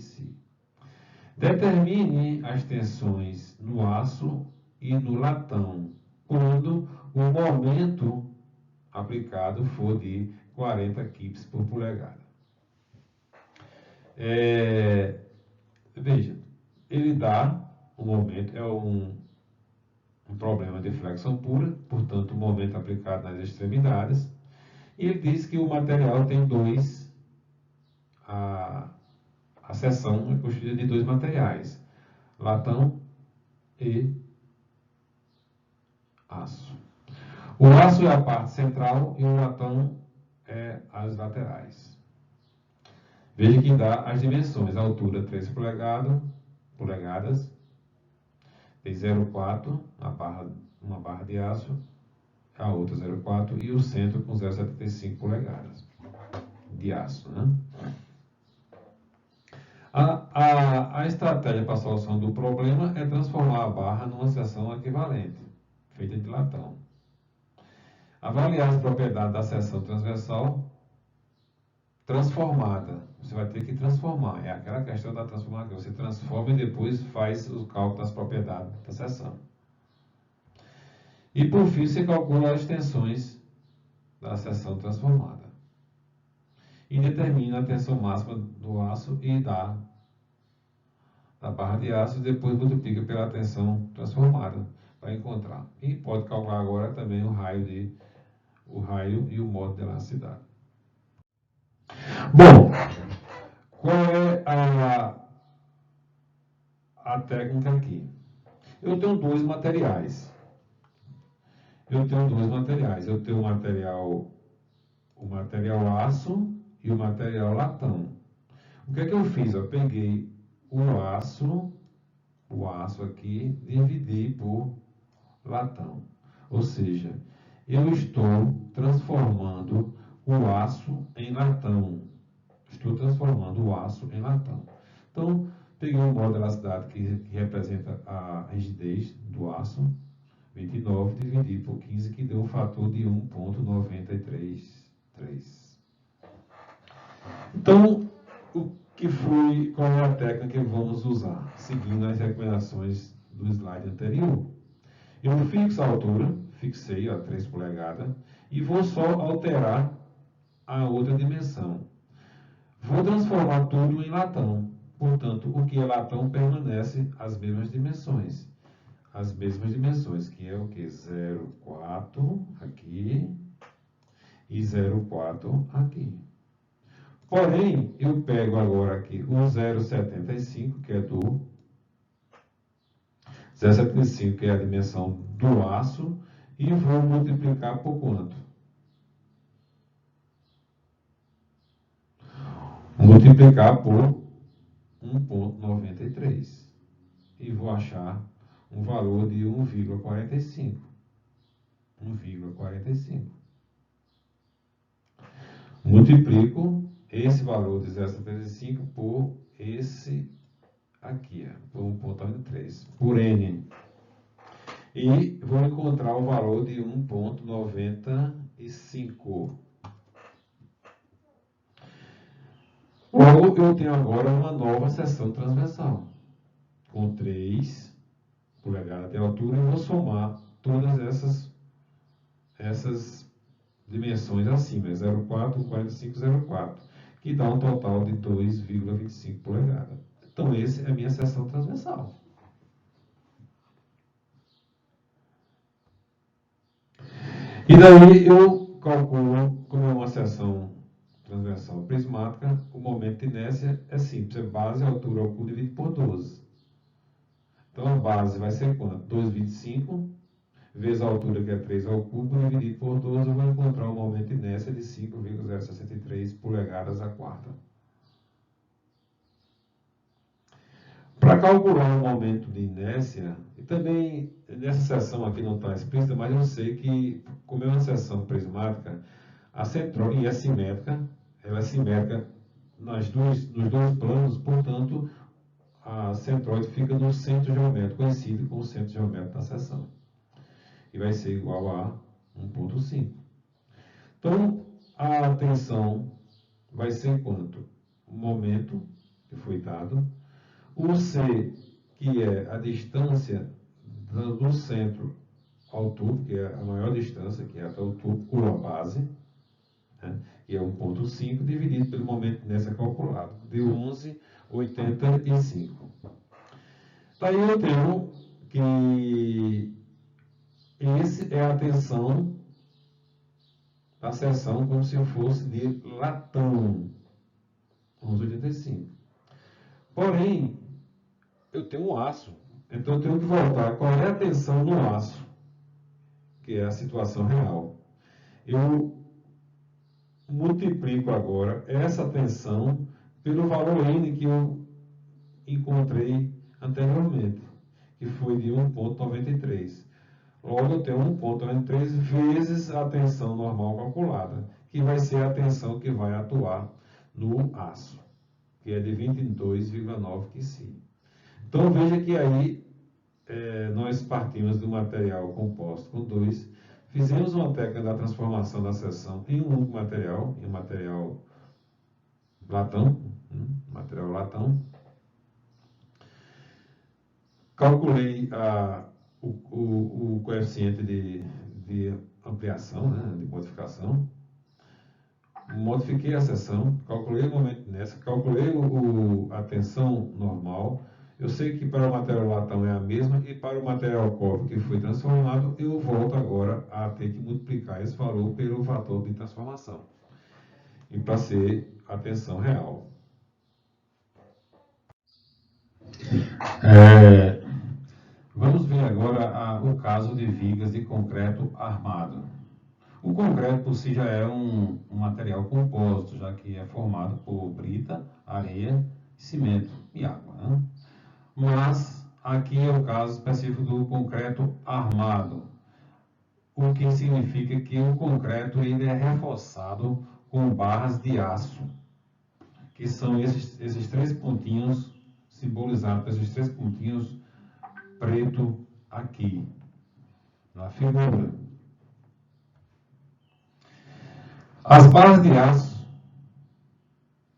Determine as tensões no aço e no latão quando o momento aplicado for de 40 kPa por polegada. Veja, ele dá o momento, é um problema de flexão pura, portanto, o momento aplicado nas extremidades, e ele diz que o material tem a seção é constituída de dois materiais, latão e aço. O aço é a parte central e o latão é as laterais. Veja que dá as dimensões, a altura 3 polegadas, tem 0,4, uma barra de aço, a outra 0,4 e o centro com 0,75 polegadas de aço, né? A estratégia para a solução do problema é transformar a barra numa seção equivalente, feita de latão. Avaliar as propriedades da seção transversal transformada. Você vai ter que transformar. É aquela questão da transformação. Você transforma e depois faz o cálculo das propriedades da seção. E por fim, você calcula as tensões da seção transformada. E determina a tensão máxima do aço e da barra de aço, e depois multiplica pela tensão transformada para encontrar. E pode calcular agora também o raio e o modo de elasticidade. Bom, qual é a técnica aqui? Eu tenho dois materiais. Eu tenho o material aço e o material latão. O que é que eu fiz? Eu peguei o aço aqui, dividi por latão. Ou seja, eu estou transformando o aço em latão. Então, peguei um modo de elasticidade que representa a rigidez do aço, 29, dividi por 15, que deu um fator de 1,933. Então, qual é a técnica que vamos usar? Seguindo as recomendações do slide anterior. Eu fixo a altura, fixei a 3 polegadas, e vou só alterar a outra dimensão. Vou transformar tudo em latão. Portanto, o que é latão permanece as mesmas dimensões. Que é o que? 0,4 aqui e 0,4 aqui. Porém, eu pego agora aqui o 0,75, que é do 0,75, que é a dimensão do aço, e vou multiplicar por quanto? Multiplicar por 1,93. E vou achar um valor de 1,45. Multiplico esse valor de 0,75 por esse aqui, por 1,93, por N. E vou encontrar o valor de 1,95. Ou eu tenho agora uma nova seção transversal, com 3 polegadas de altura, e vou somar todas essas dimensões acima, 0,4, 45, 0,4, que dá um total de 2,25 polegadas. Então, essa é a minha seção transversal. E daí eu calculo, como é uma seção transversal prismática, o momento de inércia é simples, é base, altura ao cubo dividido por 12. Então a base vai ser quanto? 2,25 vezes a altura, que é 3 ao cubo, dividido por 12, eu vou encontrar um momento de inércia de 5,063 polegadas a quarta. Para calcular o momento de inércia, e também nessa seção aqui não está explícita, mas eu sei que, como é uma seção prismática, a centroide é simétrica, ela é simétrica nos dois planos, portanto, a centroide fica no centro geométrico, conhecido como centro geométrico da seção. E vai ser igual a 1,5. Então, a tensão vai ser quanto? O momento que foi dado. O C, que é a distância do centro ao tubo, que é a maior distância, que é até o tubo por a base, né? E é 1,5 dividido pelo momento de inércia calculado. Deu 11,85. Daí eu tenho que esse é a tensão da seção como se fosse de latão, 11,85. Porém, eu tenho um aço, então eu tenho que voltar. Qual é a tensão no aço? Que é a situação real. Eu multiplico agora essa tensão pelo valor N que eu encontrei anteriormente, que foi de 1,93. Logo, eu tenho 1,93 vezes a tensão normal calculada, que vai ser a tensão que vai atuar no aço, que é de 22,9 kC. Então, veja que aí nós partimos de um material composto com 2, fizemos uma técnica da transformação da seção em um único material, em um material latão, calculei o coeficiente de ampliação, né, de modificação, modifiquei a seção, calculei o momento de inércia, calculei a tensão normal. Eu sei que para o material latão é a mesma, e para o material cobre que foi transformado, eu volto agora a ter que multiplicar esse valor pelo fator de transformação, e para ser a tensão real. Vamos ver agora o caso de vigas de concreto armado. O concreto por si já é um material composto, já que é formado por brita, areia, cimento e água, né? Mas aqui é o caso específico do concreto armado, o que significa que o concreto ele é reforçado com barras de aço, que são esses 3 pontinhos simbolizados por esses 3 pontinhos preto aqui na figura. As barras de aço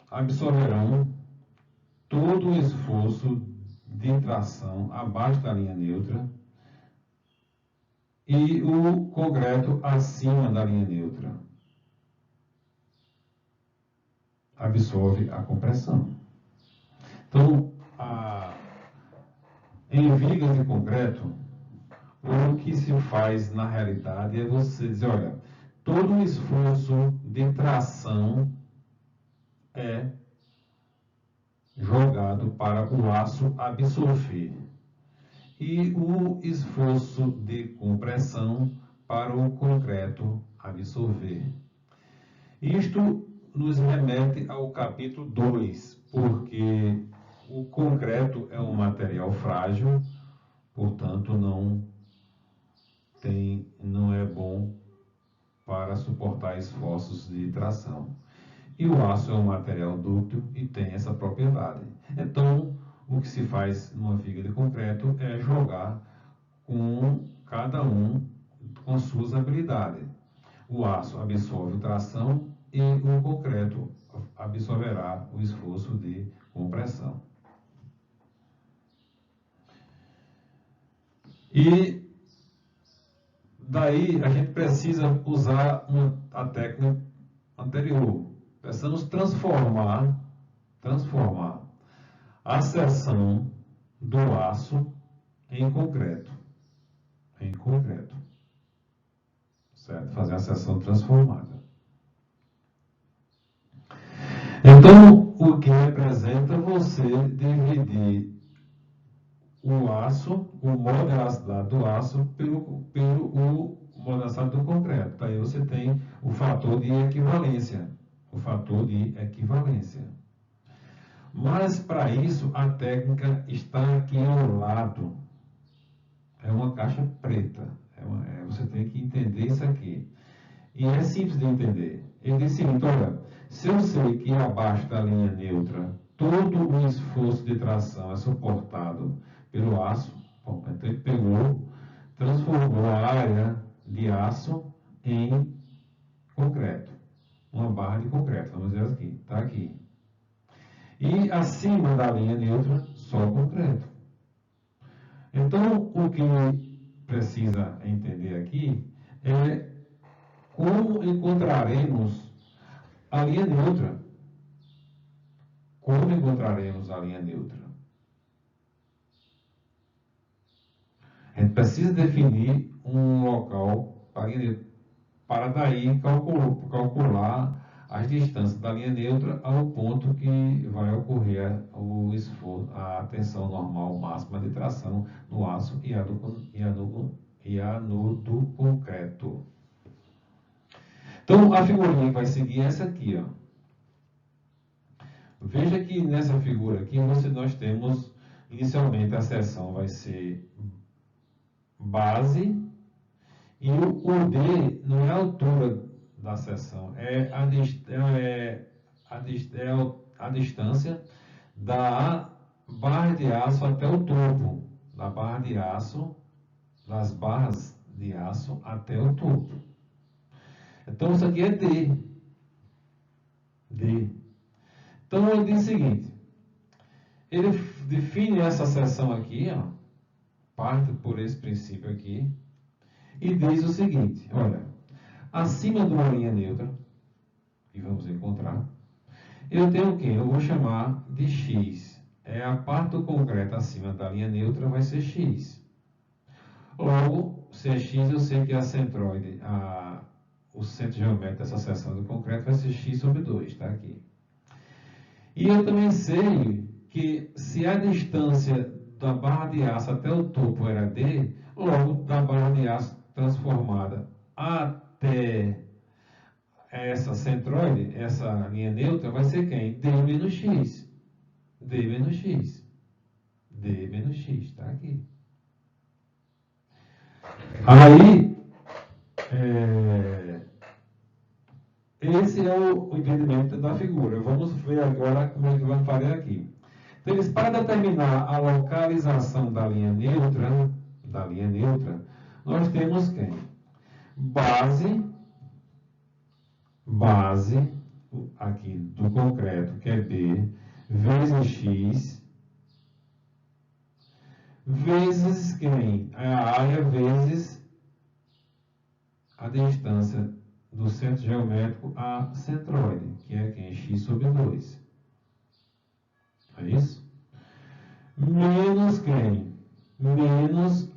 absorverão todo o esforço de tração abaixo da linha neutra e o concreto acima da linha neutra absorve a compressão. Então, em vigas de concreto, o que se faz na realidade é você dizer, olha, todo o esforço de tração é jogado para o aço absorver e o esforço de compressão para o concreto absorver. Isto nos remete ao capítulo 2, porque o concreto é um material frágil, portanto não é bom para suportar esforços de tração. E o aço é um material dúctil e tem essa propriedade. Então, o que se faz numa viga de concreto é jogar com cada um com suas habilidades. O aço absorve tração e o concreto absorverá o esforço de compressão. E daí a gente precisa usar a técnica anterior. Precisamos transformar a seção do aço em concreto. Certo? Fazer a seção transformada. Então, o que representa você dividir o aço, o modelado do aço, pelo modelado do concreto. Aí você tem o fator de equivalência. Mas, para isso, a técnica está aqui ao lado. É uma caixa preta. Você tem que entender isso aqui. E é simples de entender. Ele diz o seguinte, olha, se eu sei que abaixo da linha neutra todo o esforço de tração é suportado pelo aço, bom, então ele transformou a área de aço em concreto. Uma barra de concreto, vamos dizer aqui, está aqui. E acima da linha neutra, só concreto. Então, o que precisa entender aqui é como encontraremos a linha neutra. A gente precisa definir um local para daí calcular as distâncias da linha neutra ao ponto que vai ocorrer o esforço, a tensão normal máxima de tração no aço e a do concreto. Então, a figurinha que vai seguir é essa aqui, ó. Veja que nessa figura aqui nós temos, inicialmente a seção vai ser base, e o D não é a altura da seção, é a distância da barra de aço até o topo, das barras de aço até o topo. Então, isso aqui é D. Então, ele diz o seguinte, ele define essa seção aqui, ó, parte por esse princípio aqui, e diz o seguinte, olha, acima de uma linha neutra, que vamos encontrar, eu tenho o quê? Eu vou chamar de X. É a parte do concreto acima da linha neutra vai ser X. Logo, se é X, eu sei que a centroide, o centro geométrico dessa seção do concreto vai ser X sobre 2, está aqui. E eu também sei que se a distância da barra de aço até o topo era D, logo da barra de aço transformada até essa centroide, essa linha neutra, vai ser quem? D menos X. D menos X, está aqui. Aí, esse é o entendimento da figura. Vamos ver agora como é que vamos fazer aqui. Então, para determinar a localização da linha neutra, nós temos quem? Base aqui do concreto, que é B, vezes X, vezes quem? A área vezes a distância do centro geométrico a centroide, que é quem? X sobre 2. É isso? Menos quem? Menos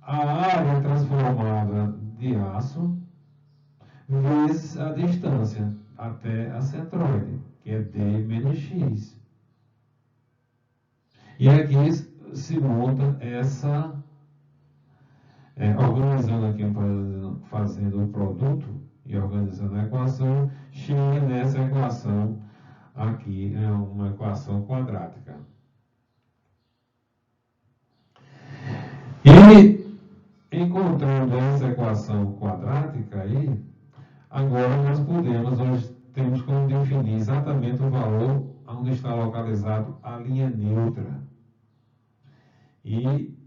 a área transformada de aço vezes a distância até a centroide, que é D menos X. E aqui se monta essa, organizando aqui, fazendo o produto e organizando a equação, chega nessa equação aqui, é uma equação quadrática. E encontrando essa equação quadrática aí, agora nós temos como definir exatamente o valor onde está localizado a linha neutra. E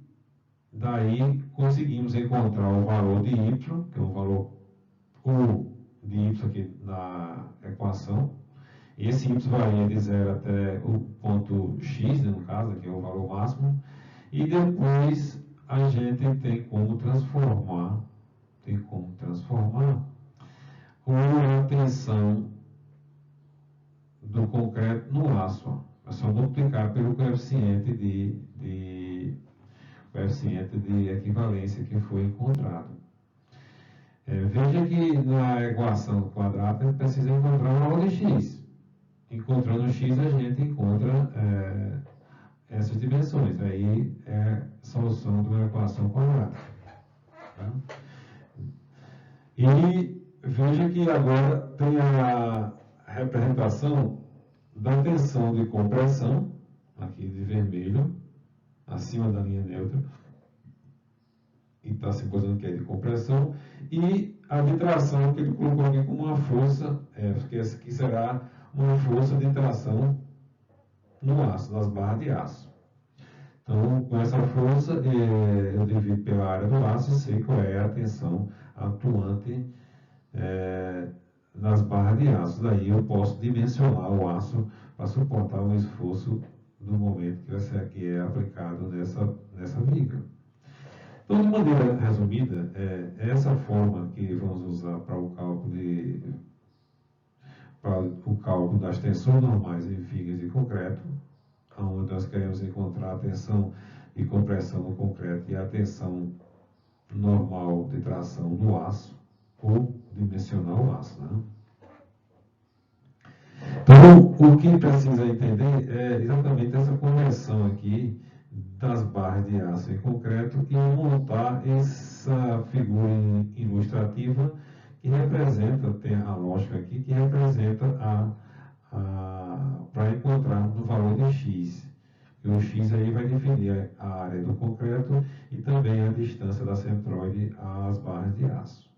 daí conseguimos encontrar o valor de Y, que é o valor U de Y aqui na equação. Esse Y varia de 0 até o ponto X, né, no caso, que é o valor máximo. E depois a gente tem como transformar a tensão do concreto no aço. É só multiplicar pelo coeficiente de equivalência que foi encontrado. Veja que na equação quadrada a gente precisa encontrar o valor de x. Encontrando x, a gente encontra essas dimensões. Aí é a solução de uma equação quadrada. Tá? E veja que agora tem a representação da tensão de compressão, aqui de vermelho, acima da linha neutra, e está simbolizando que é de compressão, e a de tração, que ele colocou aqui como uma força, que essa aqui será uma força de tração no aço, nas barras de aço. Então, com essa força, eu divido pela área do aço e sei qual é a tensão atuante nas barras de aço. Daí eu posso dimensionar o aço para suportar o esforço do momento que é aplicado nessa viga. Então, de maneira resumida, essa forma que vamos usar para o cálculo das tensões normais em vigas de concreto, onde nós queremos encontrar a tensão de compressão no concreto e a tensão normal de tração no aço, ou dimensionar o aço. Né? Então, o que precisa entender é exatamente essa conversão aqui das barras de aço em concreto e montar essa figura ilustrativa que representa, tem a lógica aqui, que representa para encontrar no valor de x. E o x aí vai definir a área do concreto e também a distância da centroide às barras de aço.